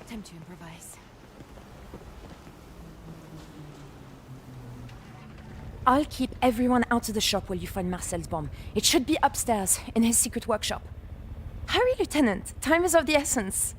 Time to improvise. I'll keep everyone out of the shop while you find Marcel's bomb. It should be upstairs, in his secret workshop. Hurry, Lieutenant. Time is of the essence.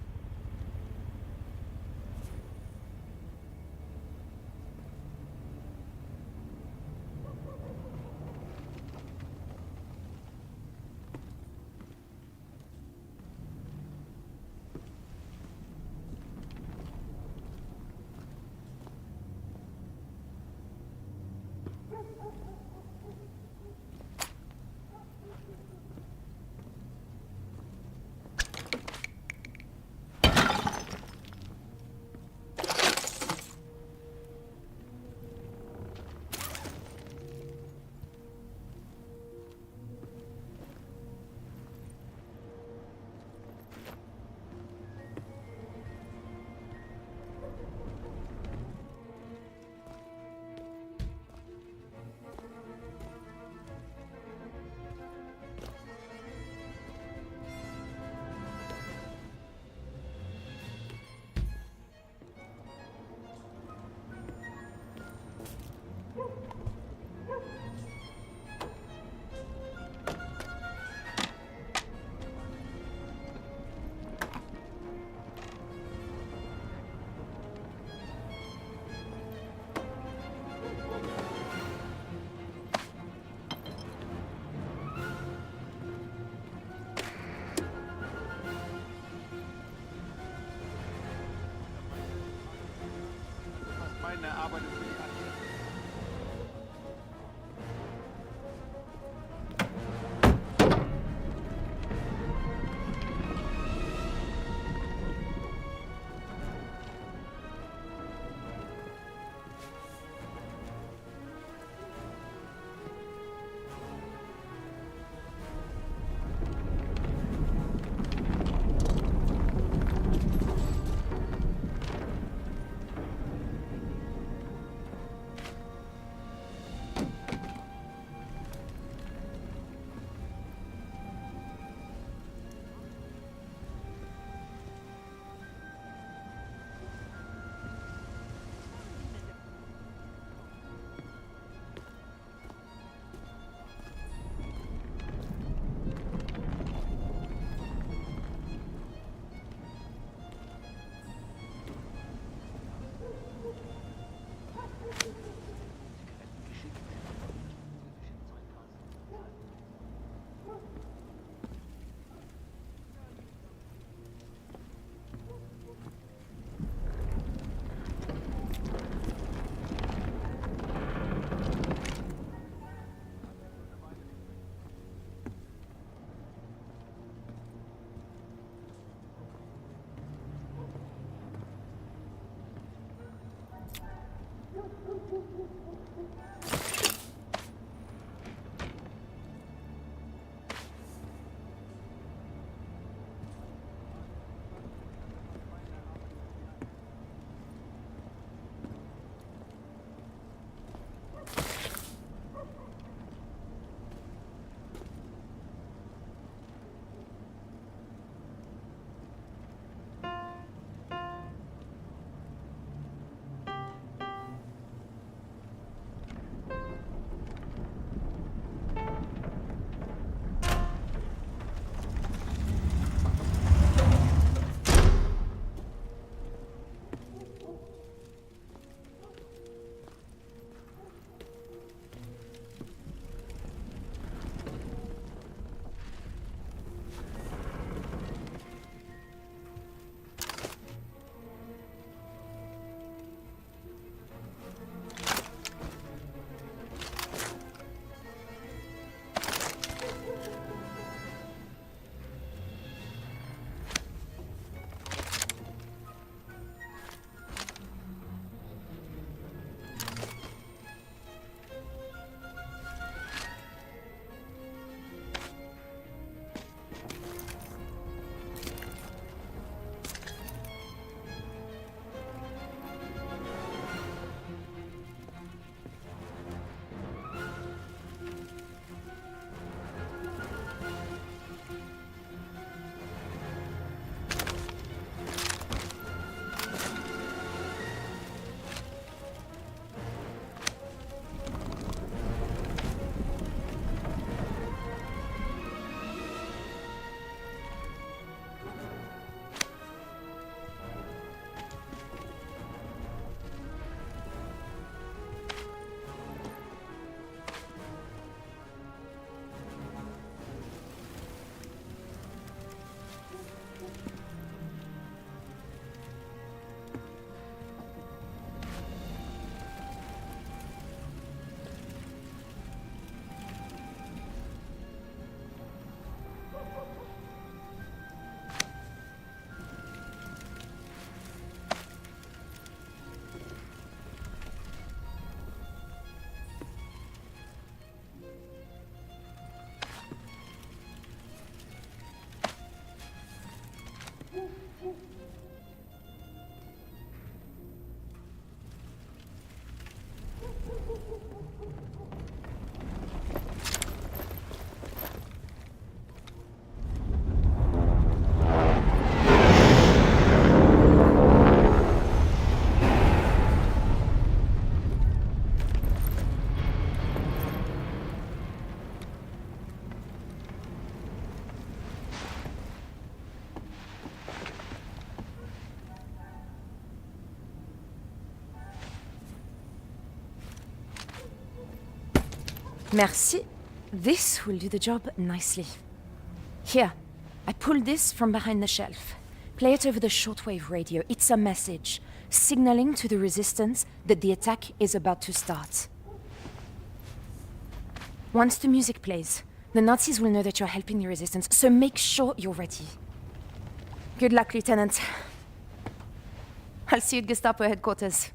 meinen, er arbeitet für die Alliierten. Merci. This will do the job nicely. Here, I pulled this from behind the shelf. Play it over the shortwave radio. It's a message. signaling to the resistance that the attack is about to start. Once the music plays, the Nazis will know that you're helping the resistance, so make sure you're ready. Good luck, Lieutenant. I'll see you at Gestapo headquarters.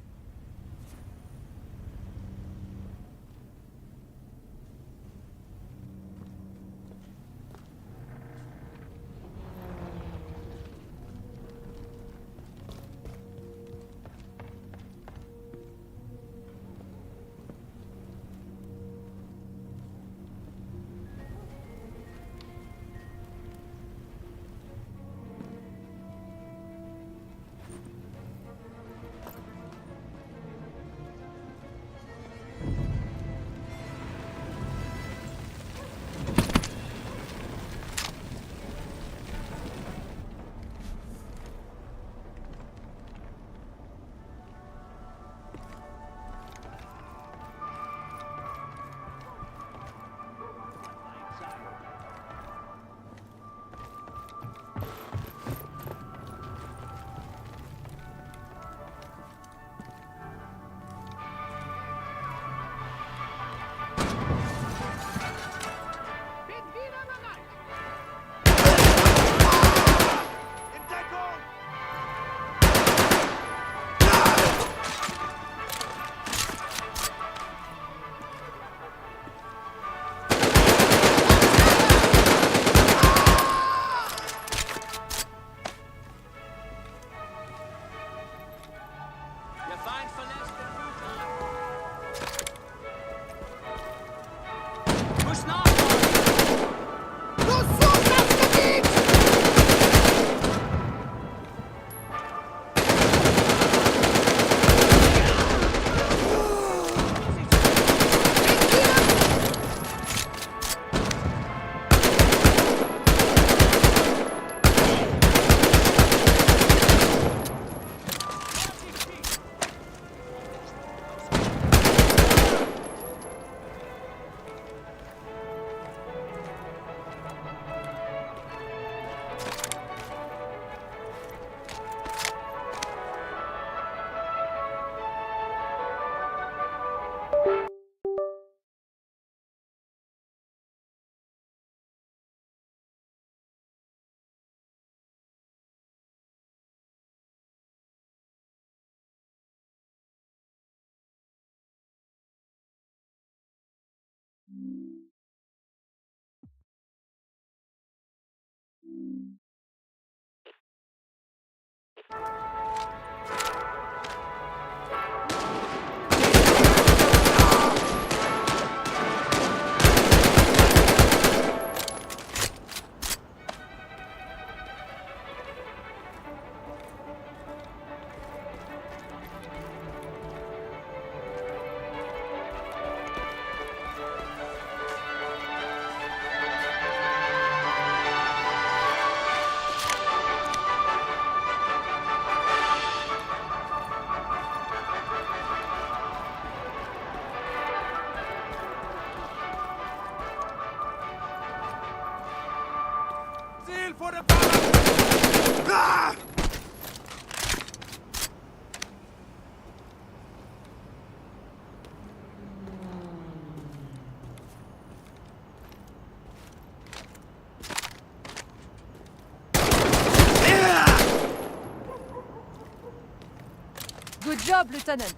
Good job, Lieutenant.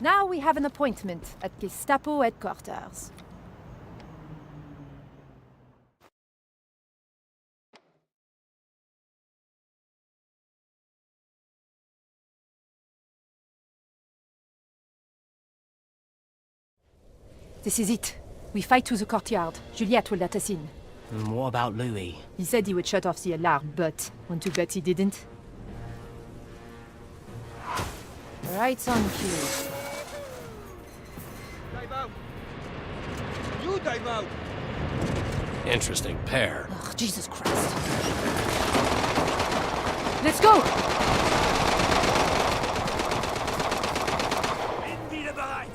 Now we have an appointment at Gestapo headquarters. This is it. We fight to the courtyard. Juliet will let us in. And what about Louis? He said he would shut off the alarm, but want to bet he didn't? Right on cue. Dive out! You dive out! Interesting pair. Ugh, Jesus Christ. Let's go! Bin wieder bereit!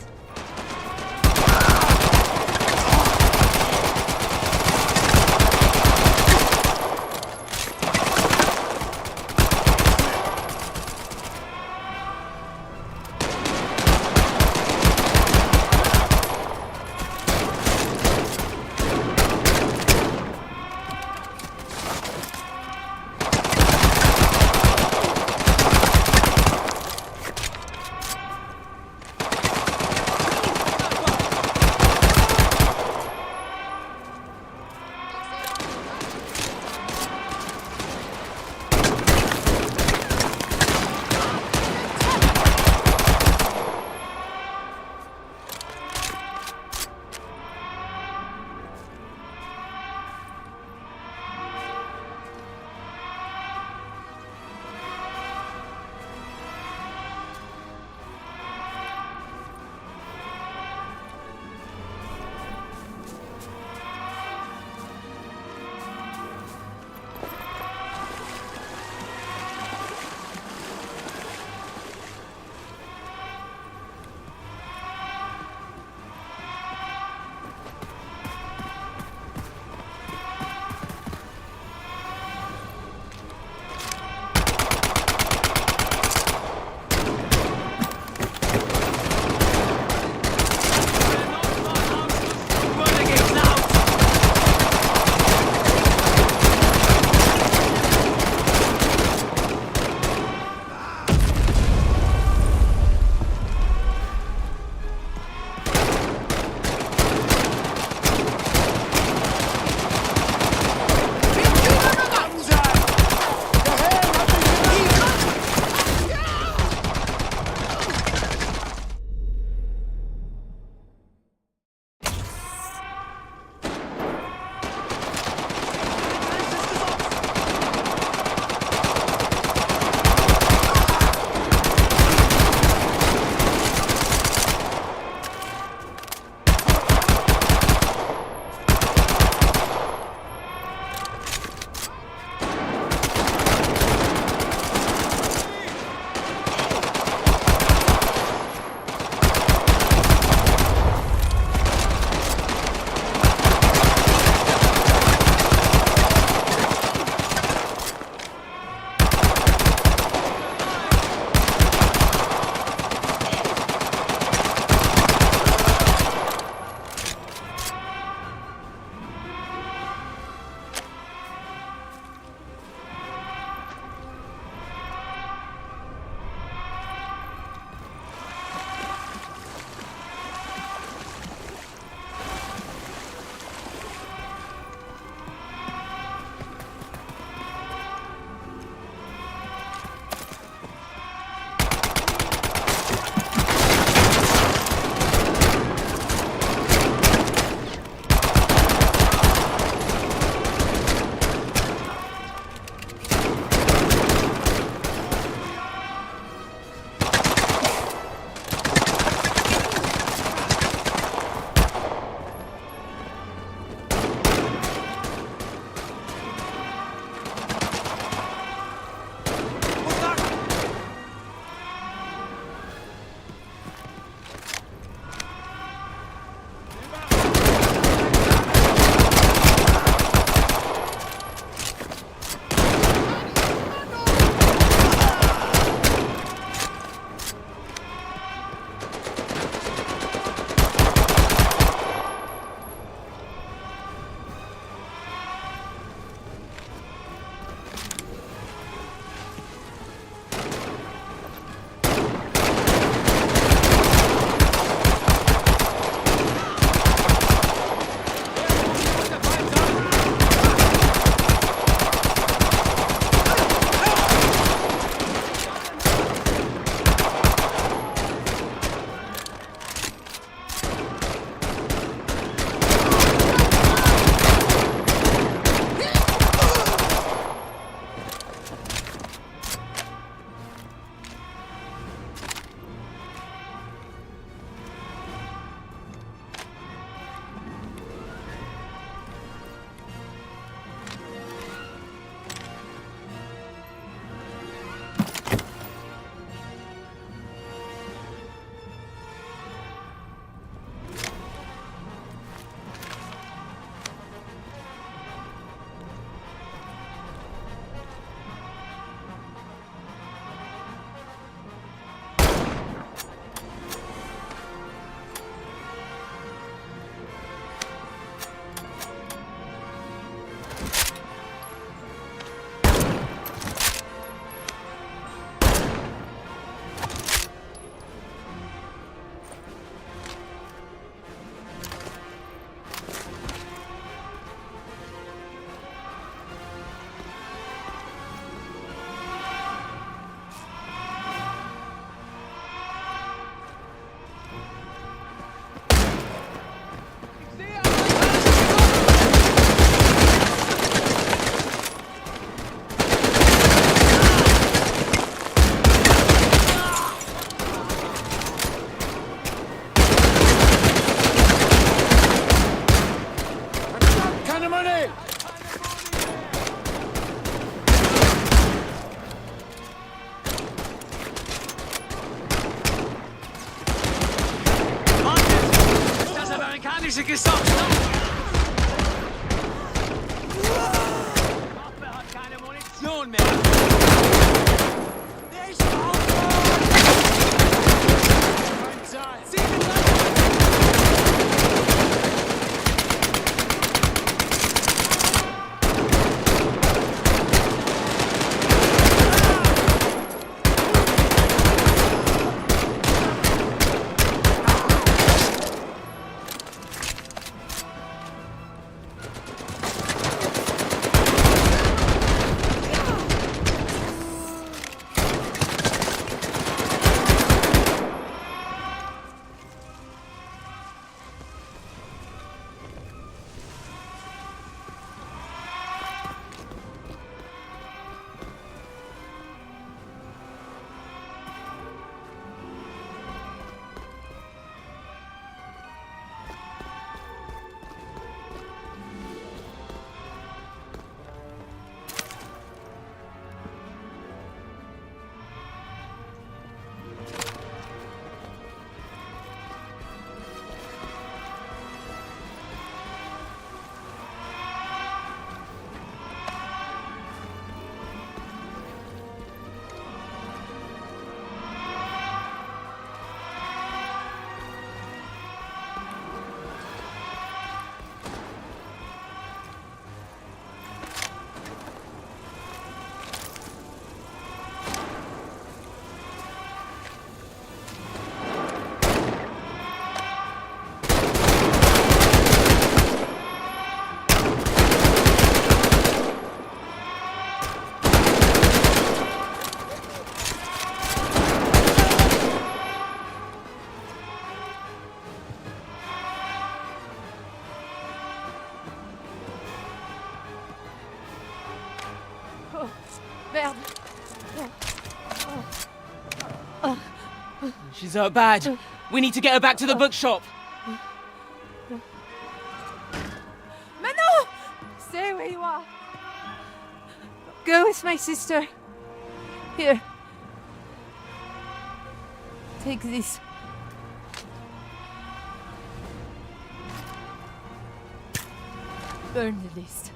Feindliche Geschoss! Waffe hat keine Munition mehr! Nicht aufhören! Merde. She's hurt bad. We need to get her back to the bookshop. Manon! Stay where you are. Go with my sister. Here. Take this. Burn the list.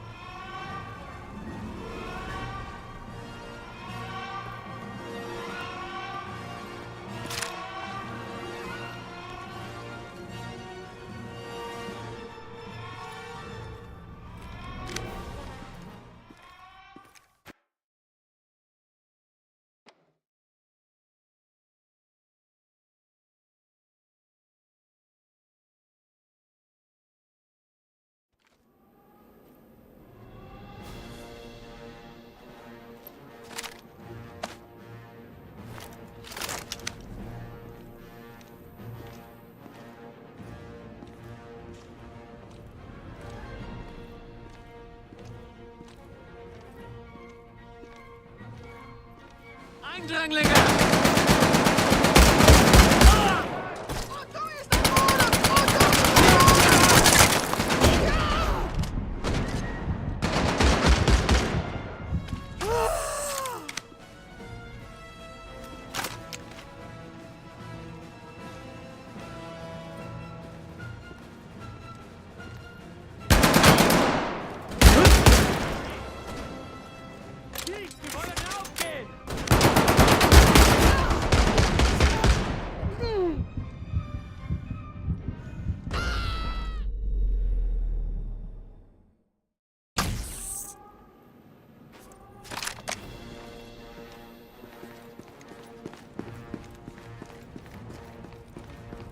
Eindringlinge!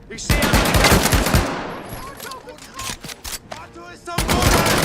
Ich sehe Otto ist am Boden!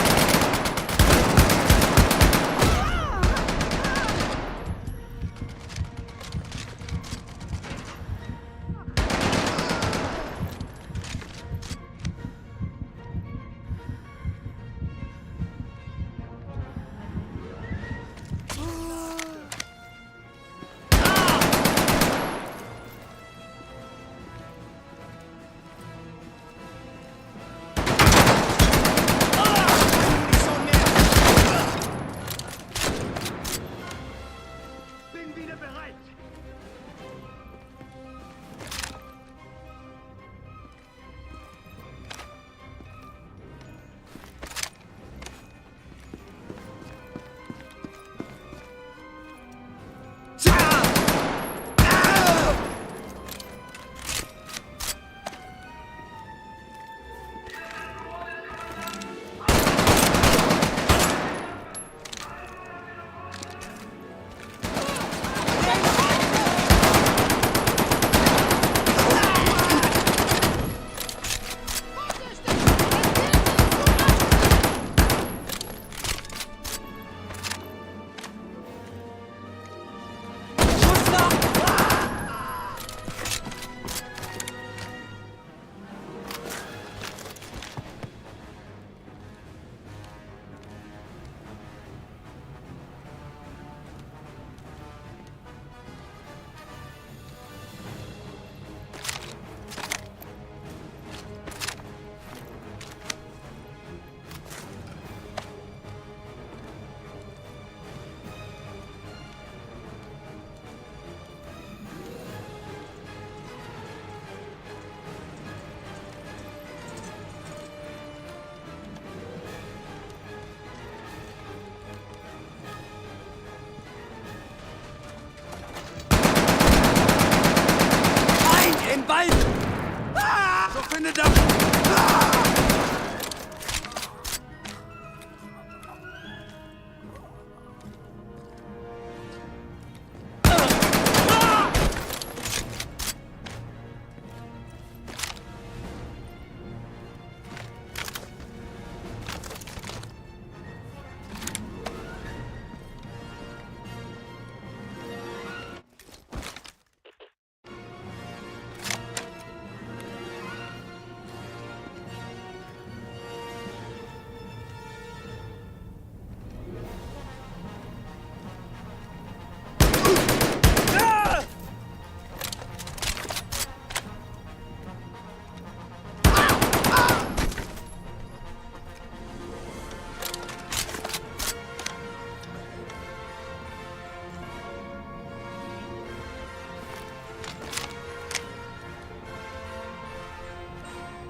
findet das!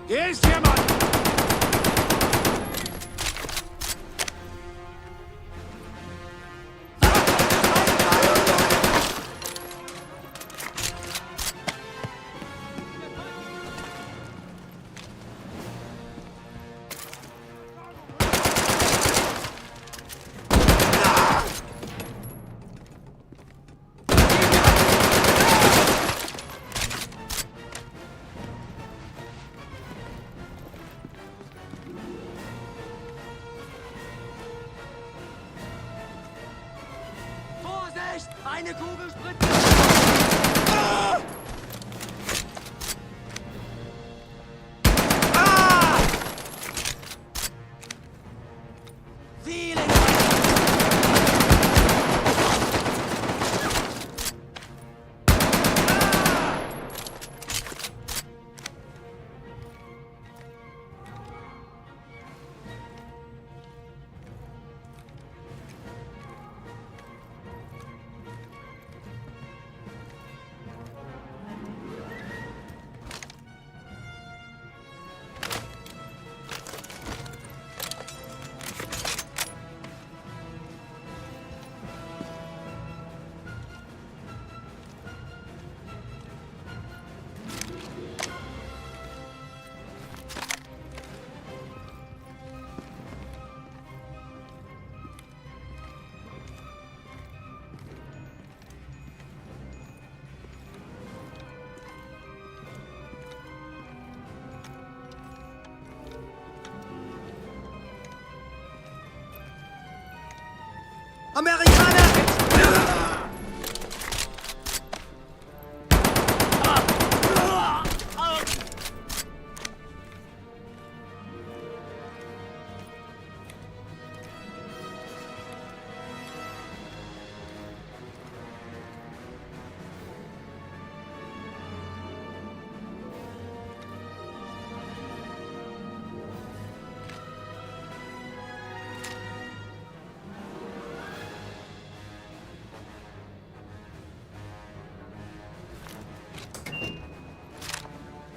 Hier ist jemand! Vorsicht! Eine Kugel spritzt! Vielen Amerikaner!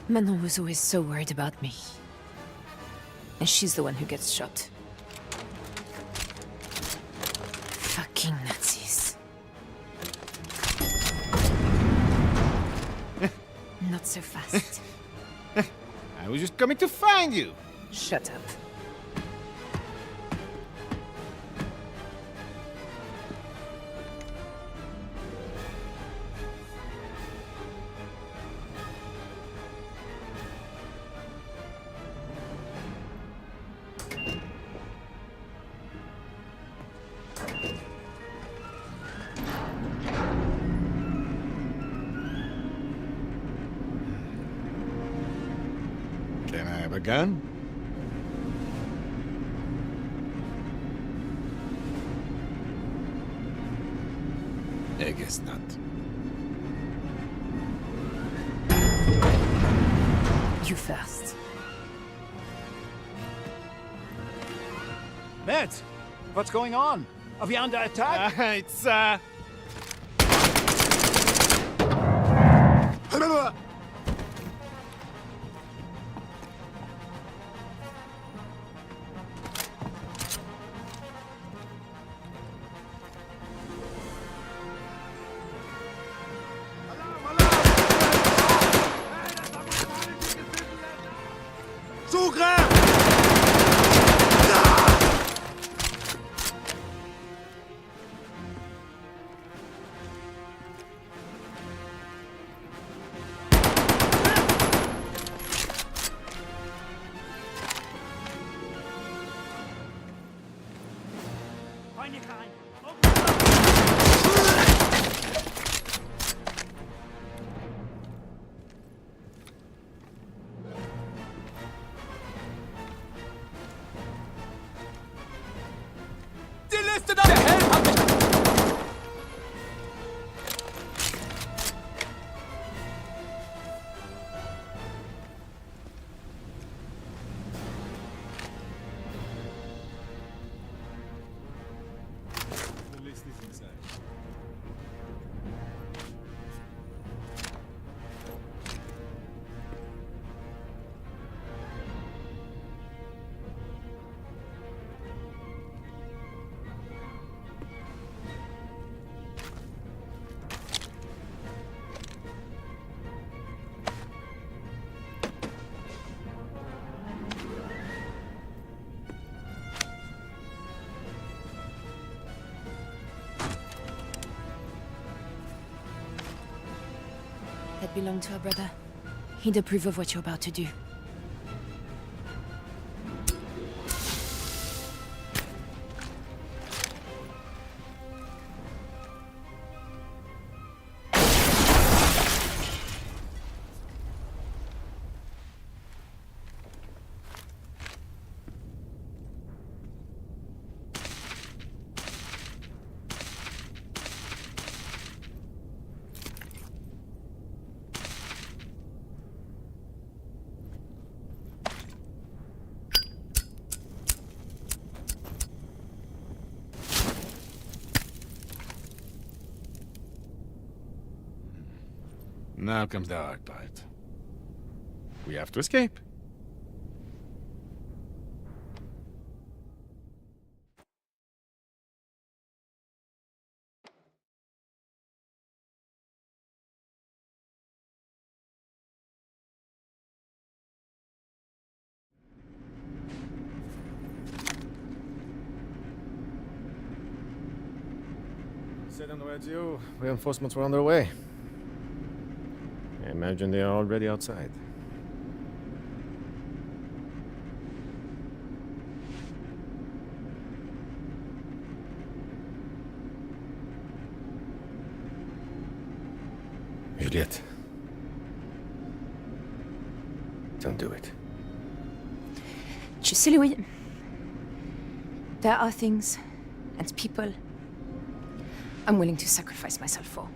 Manon was always so worried about me. And she's the one who gets shot. Fucking Nazis. Not so fast. I was just coming to find you. Shut up. Can I have a gun? I guess not. You first. Matt, what's going on? Are we under attack? It's, That belonged to our brother. He'd approve of what you're about to do. Now comes the hard part. We have to escape. Said on the radio, reinforcements were on their way. I imagine they are already outside. Juliet. Don't do it. Tu sais, Louis, there are things and people I'm willing to sacrifice myself for.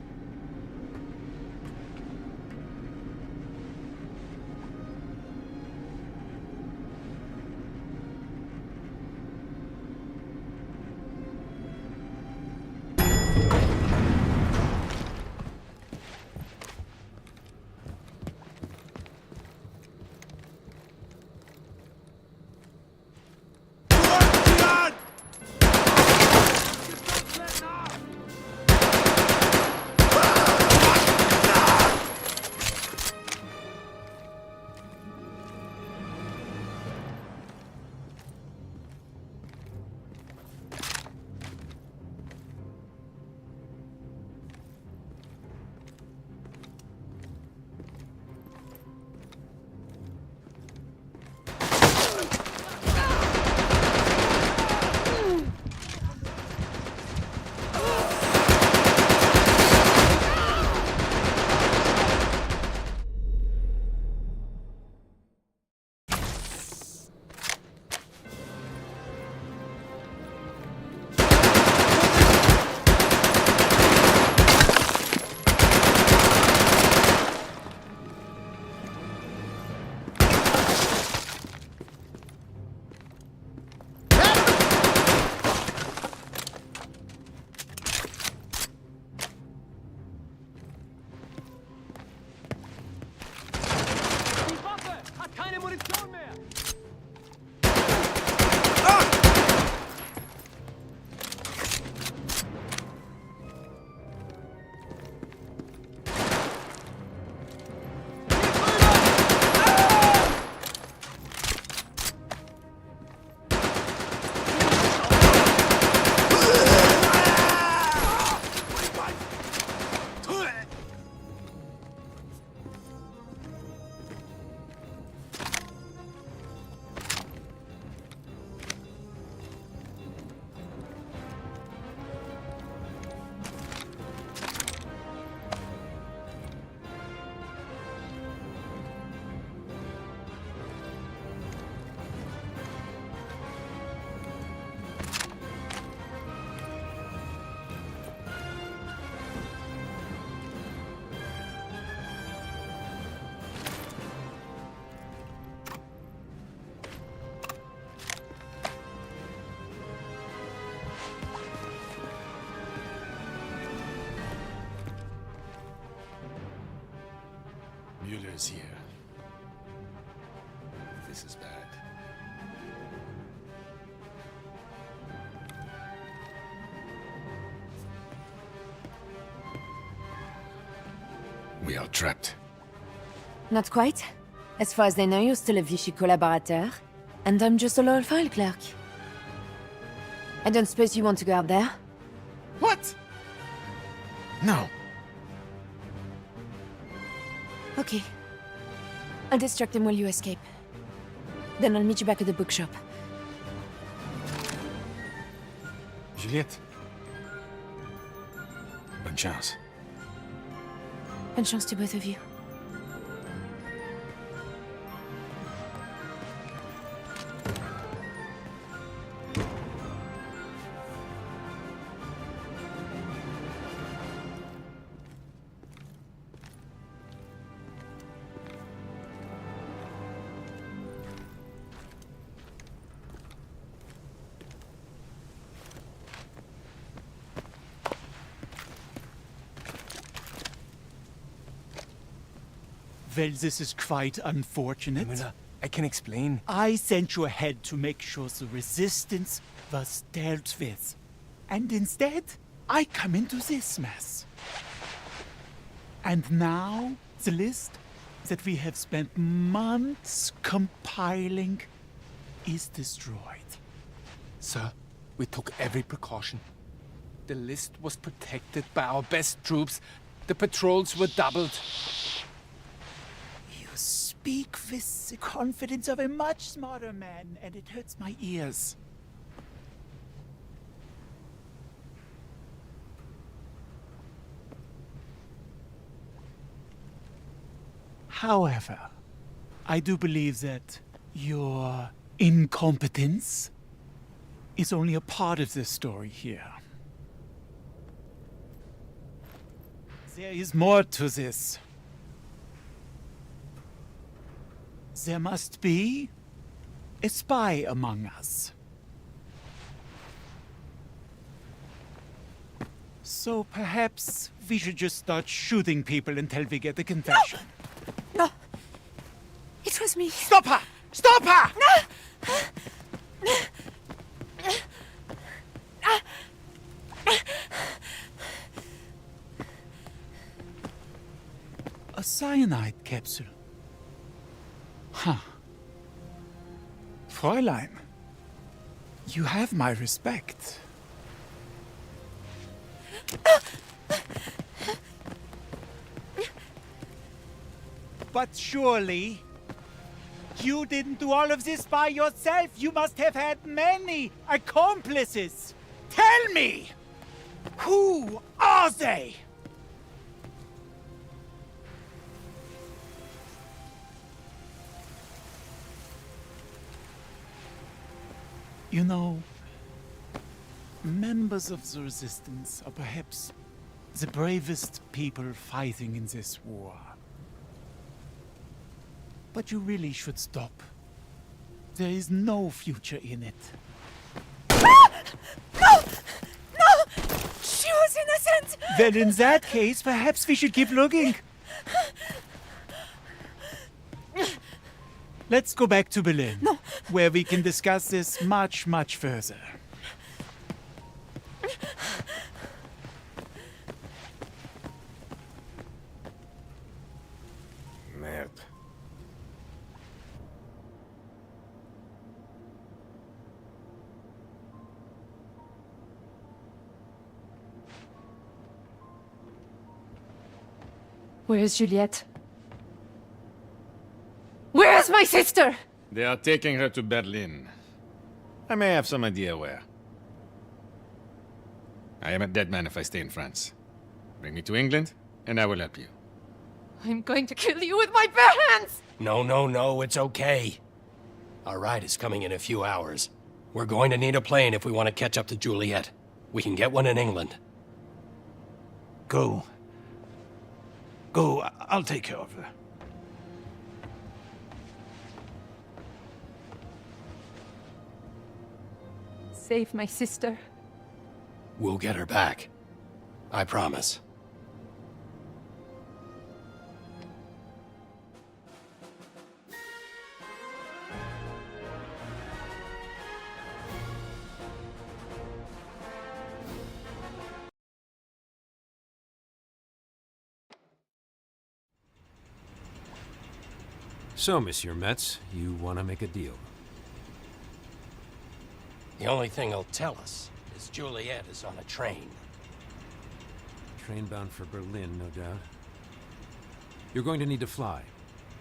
regulars here. This is bad. We are trapped. Not quite. As far as they know, you're still a Vichy collaborateur, and I'm just a loyal file clerk. I don't suppose you want to go out there? What? No. Okay. I'll distract them while you escape. Then I'll meet you back at the bookshop. Juliette. Bonne chance. Bonne chance to both of you. Well, this is quite unfortunate. Müller, I can explain. I sent you ahead to make sure the resistance was dealt with. And instead, I come into this mess. And now, the list that we have spent months compiling is destroyed. Sir, we took every precaution. The list was protected by our best troops. The patrols were doubled. You speak with the confidence of a much smarter man, and it hurts my ears. However, I do believe that your incompetence is only a part of the story here. There is more to this. There must be a spy among us. So perhaps we should just start shooting people until we get a confession. No! It was me. Stop her! Stop her! No! A cyanide capsule. Huh. Fräulein, you have my respect. But surely, you didn't do all of this by yourself. You must have had many accomplices. Tell me, who are they? You know, members of the Resistance are perhaps the bravest people fighting in this war. But you really should stop. There is no future in it. No! No! She was innocent! Then in that case, perhaps we should keep looking. Let's go back to Berlin, where we can discuss this much, much further. Merde. Where is Juliette? Where is my sister? They are taking her to Berlin. I may have some idea where. I am a dead man if I stay in France. Bring me to England, and I will help you. I'm going to kill you with my bare hands! No, it's okay. Our ride is coming in a few hours. We're going to need a plane if we want to catch up to Juliette. We can get one in England. Go. Go, I'll take care of her. Save my sister. We'll get her back. I promise. So, Monsieur Metz, you want to make a deal? The only thing he'll tell us is Juliet is on a train. Train bound for Berlin, no doubt. You're going to need to fly.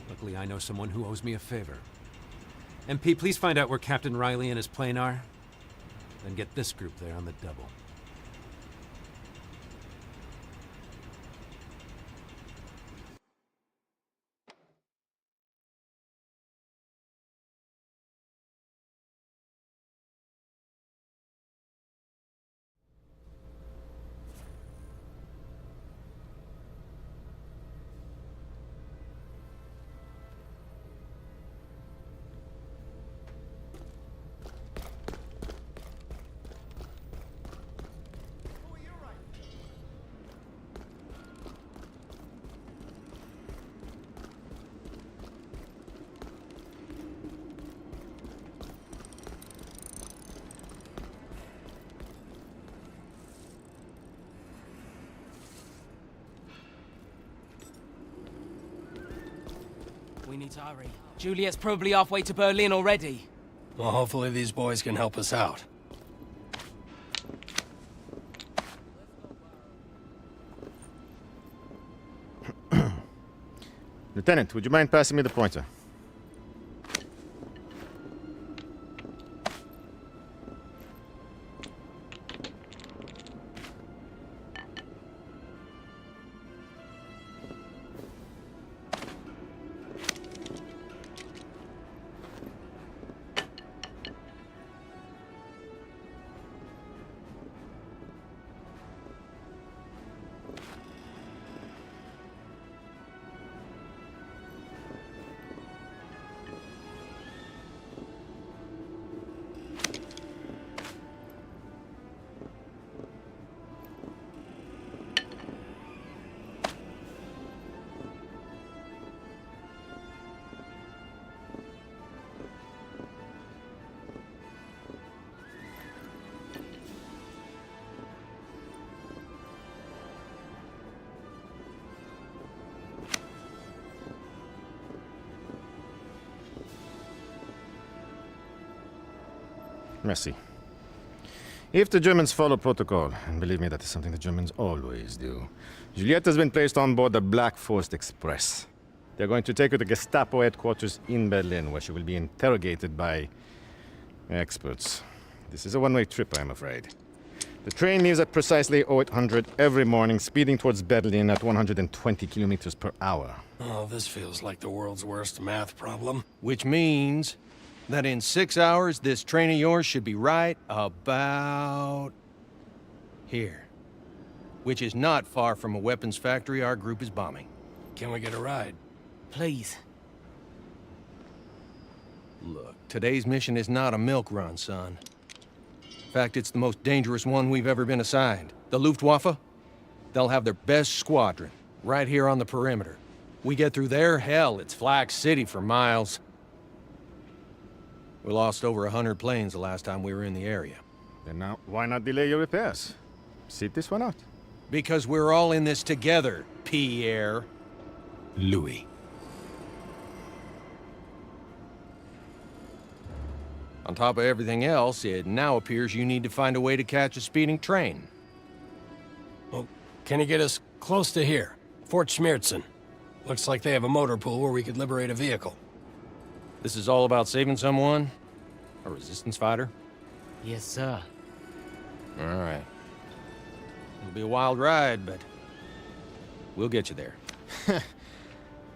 Luckily, I know someone who owes me a favor. MP, please find out where Captain Riley and his plane are. Then get this group there on the double. We need to hurry. Juliet's probably halfway to Berlin already. Well, hopefully these boys can help us out. Lieutenant, would you mind passing me the pointer? Merci. If the Germans follow protocol, and believe me, that is something the Germans always do, Juliet has been placed on board the Black Forest Express. They're going to take her to Gestapo headquarters in Berlin, where she will be interrogated by experts. This is a one-way trip, I'm afraid. The train leaves at precisely 0800 every morning, speeding towards Berlin at 120 kilometers per hour. Oh, this feels like the world's worst math problem. Which means that in 6 hours, this train of yours should be right about here. Which is not far from a weapons factory our group is bombing. Can we get a ride? Please. Look, today's mission is not a milk run, son. In fact, it's the most dangerous one we've ever been assigned. The Luftwaffe, they'll have their best squadron right here on the perimeter. We get through there, hell, it's Flak City for miles. We lost over 100 planes the last time we were in the area. Then now, why not delay your repairs? Sit this one out. Because we're all in this together, Pierre. Louis. On top of everything else, it now appears you need to find a way to catch a speeding train. Well, can you get us close to here? Fort Schmiertzen. Looks like they have a motor pool where we could liberate a vehicle. This is all about saving someone? A resistance fighter? Yes, sir. All right. It'll be a wild ride, but we'll get you there.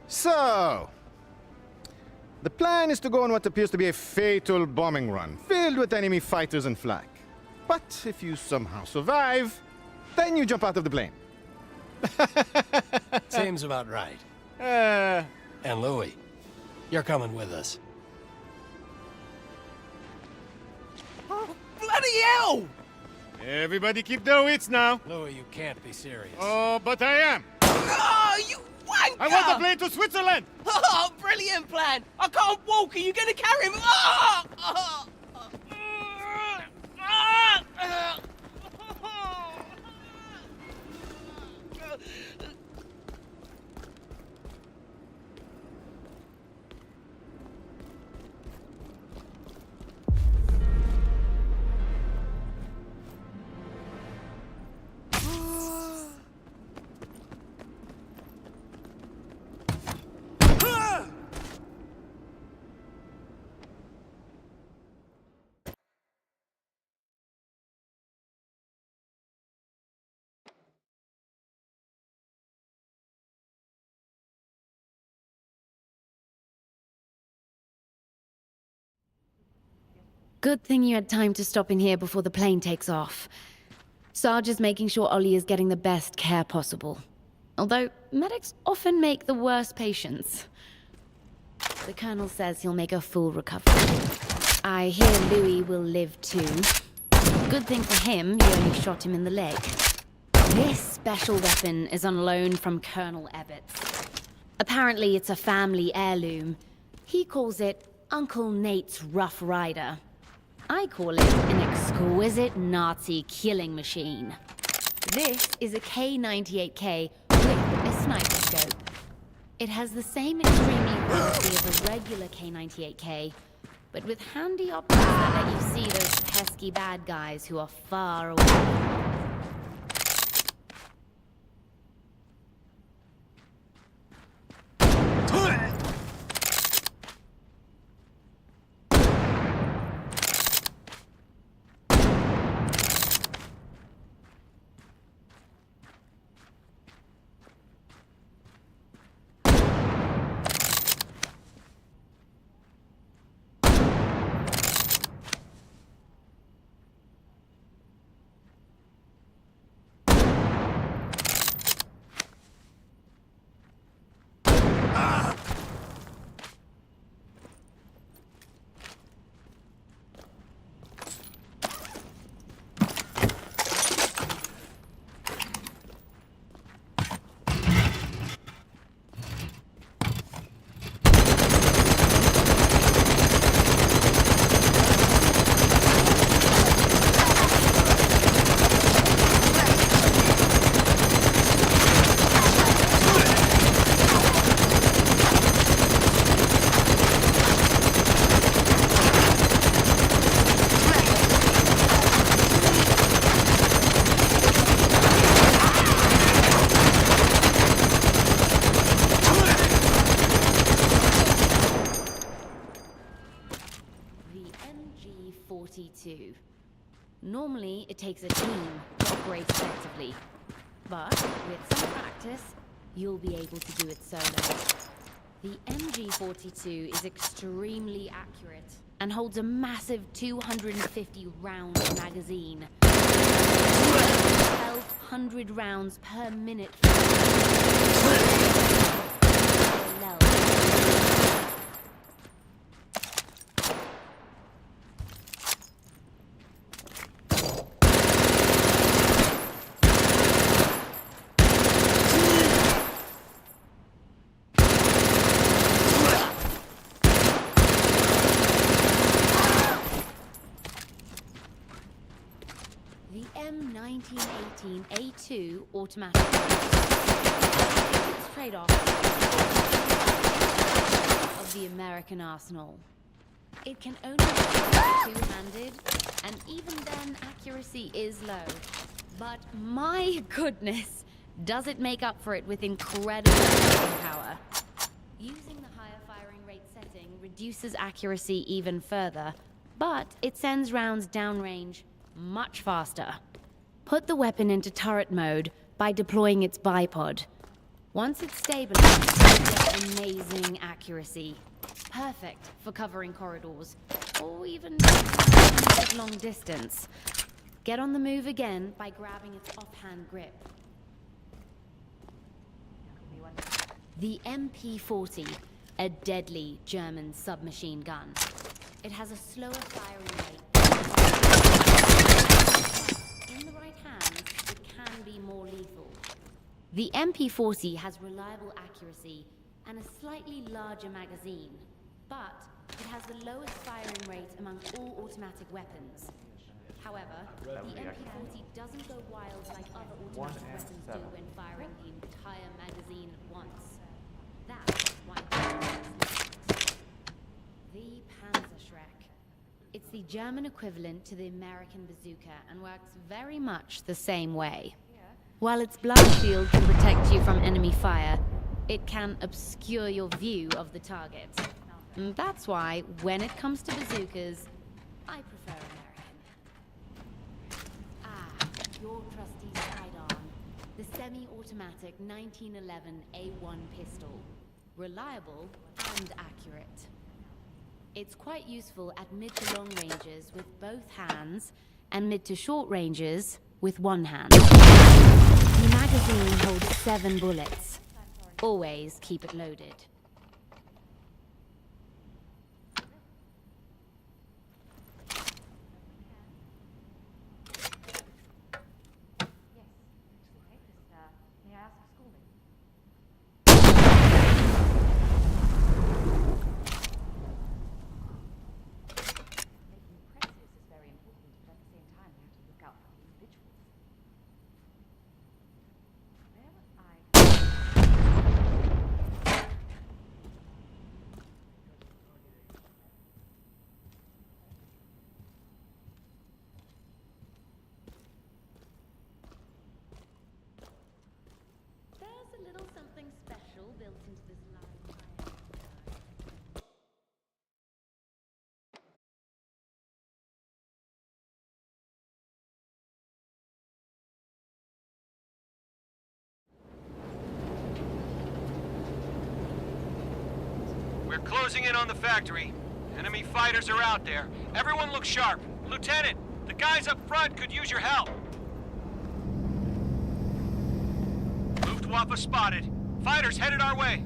So, the plan is to go on what appears to be a fatal bombing run, filled with enemy fighters and flak. But if you somehow survive, then you jump out of the plane. Seems about right. And Louis, you're coming with us. Oh, bloody hell! Everybody keep their wits now. Louis, you can't be serious. Oh, but I am. Oh, you wanker! I want the plane to Switzerland! Oh, brilliant plan! I can't walk. Are you gonna carry him? Oh! Oh! Good thing you had time to stop in here before the plane takes off. Sarge is making sure Ollie is getting the best care possible. Although, medics often make the worst patients. The Colonel says he'll make a full recovery. I hear Louis will live too. Good thing for him, you only shot him in the leg. This special weapon is on loan from Colonel Ebbets. Apparently it's a family heirloom. He calls it Uncle Nate's Rough Rider. I call it an exquisite Nazi killing machine. This is a K98K with a sniper scope. It has the same extreme efficiency as a regular K98K, but with handy optics that let you see those pesky bad guys who are far away. Normally, it takes a team to operate effectively. But with some practice, you'll be able to do it solo. The MG42 is extremely accurate and holds a massive 250-round magazine. 1,200 rounds per minute. The M1918A2 automatic. It's trade-off of the American arsenal. It can only be two-handed, and even then accuracy is low. But my goodness, does it make up for it with incredible shooting power. Using the higher firing rate setting reduces accuracy even further, but it sends rounds downrange much faster. Put the weapon into turret mode by deploying its bipod. Once it's stabilized, you get amazing accuracy. Perfect for covering corridors, or even at long distance. Get on the move again by grabbing its offhand grip. The MP40, a deadly German submachine gun. It has a slower firing rate. In the right hands, it can be more lethal. The MP40 has reliable accuracy and a slightly larger magazine, but it has the lowest firing rate among all automatic weapons. However, the MP40 doesn't go wild like other automatic weapons do when firing the entire magazine at once. That's why the Panzerschreck. It's the German equivalent to the American bazooka and works very much the same way. While its blast shield can protect you from enemy fire, it can obscure your view of the target. And that's why, when it comes to bazookas, I prefer American. Your trusty sidearm, the semi-automatic 1911 A1 pistol. Reliable and accurate. It's quite useful at mid to long ranges with both hands, and mid to short ranges with one hand. The magazine holds 7 bullets. Always keep it loaded. There's a little something special built into this line. We're closing in on the factory. Enemy fighters are out there. Everyone look sharp. Lieutenant, the guys up front could use your help. Luftwaffe spotted. Fighters headed our way.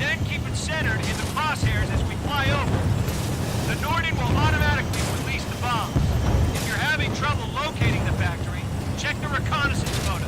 Then keep it centered in the crosshairs as we fly over. The Norden will automatically release the bombs. If you're having trouble locating the factory, check the reconnaissance photo.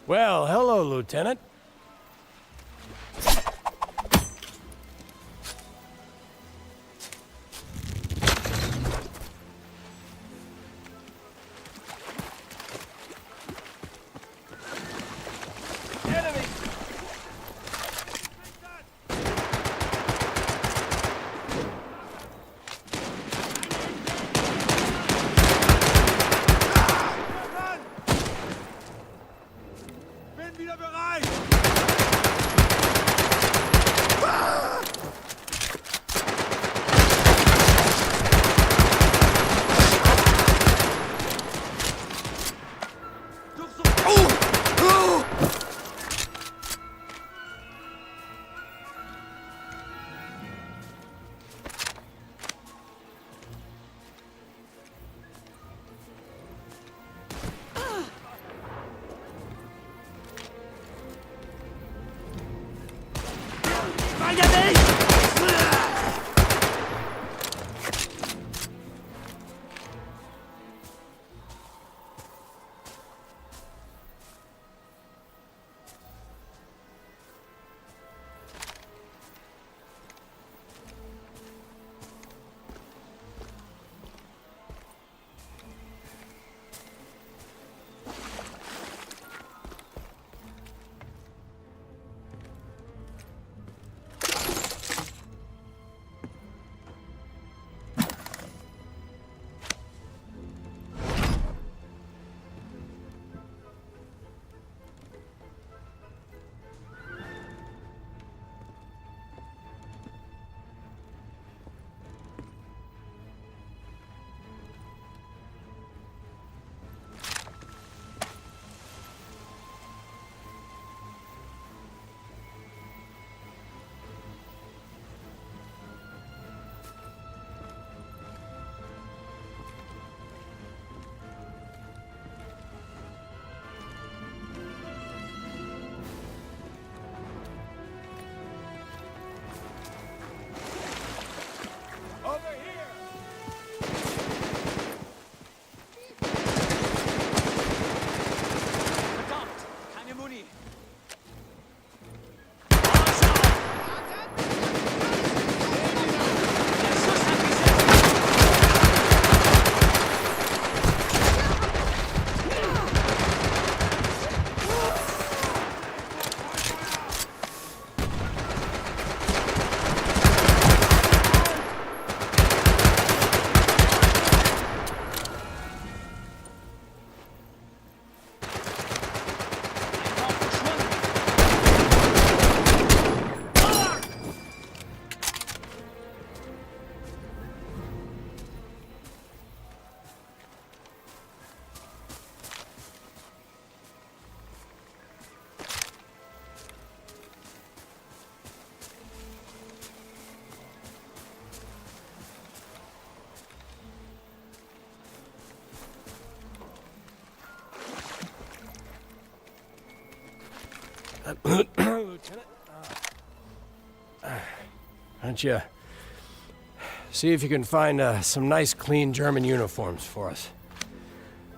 Well, hello, Lieutenant. Lieutenant, why don't you see if you can find some nice, clean German uniforms for us?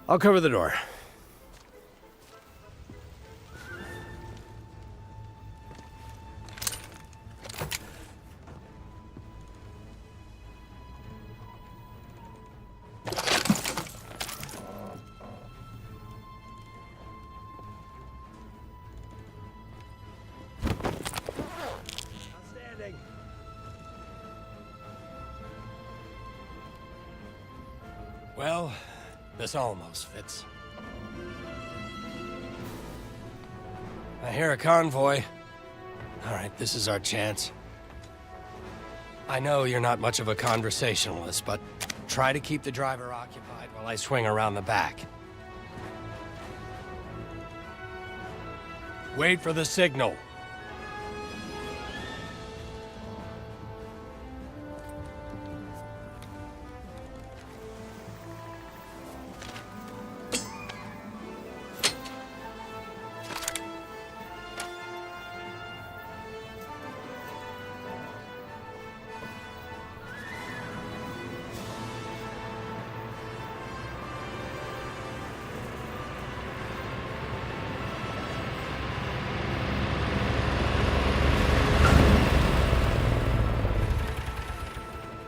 I'll cover the door. Well, this almost fits. I hear a convoy. All right, this is our chance. I know you're not much of a conversationalist, but try to keep the driver occupied while I swing around the back. Wait for the signal.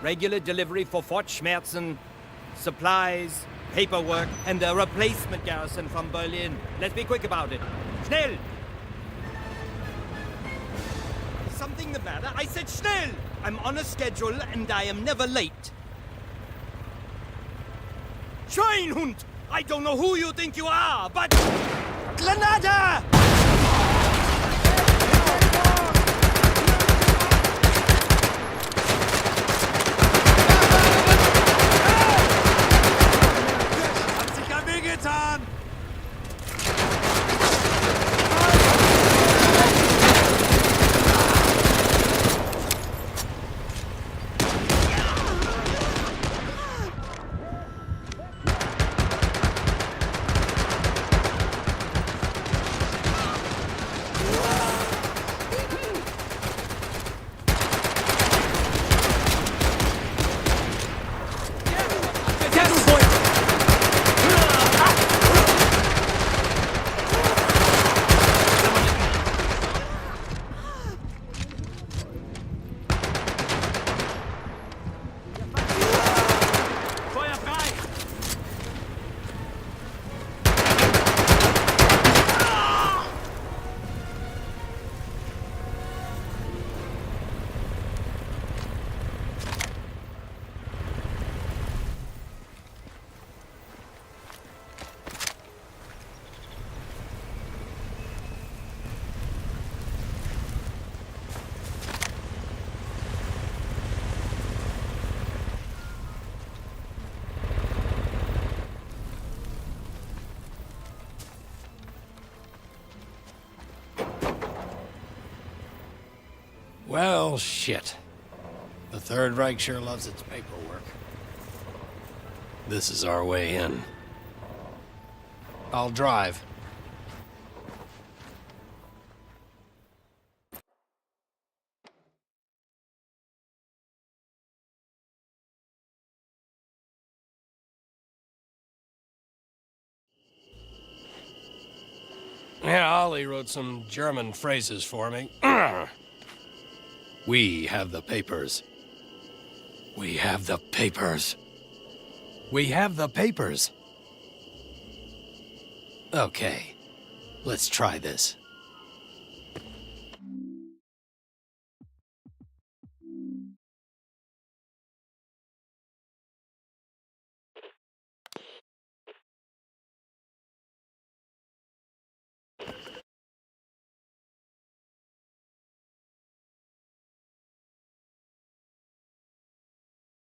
Regular delivery for Fort Schmerzen, supplies, paperwork, and a replacement garrison from Berlin. Let's be quick about it. Schnell! Something the matter? I said schnell! I'm on a schedule and I am never late. Schweinhund! I don't know who you think you are, but... Granada! Well, shit. The Third Reich sure loves its paperwork. This is our way in. I'll drive. Yeah, Ollie wrote some German phrases for me. We have the papers. We have the papers. We have the papers. Okay, let's try this.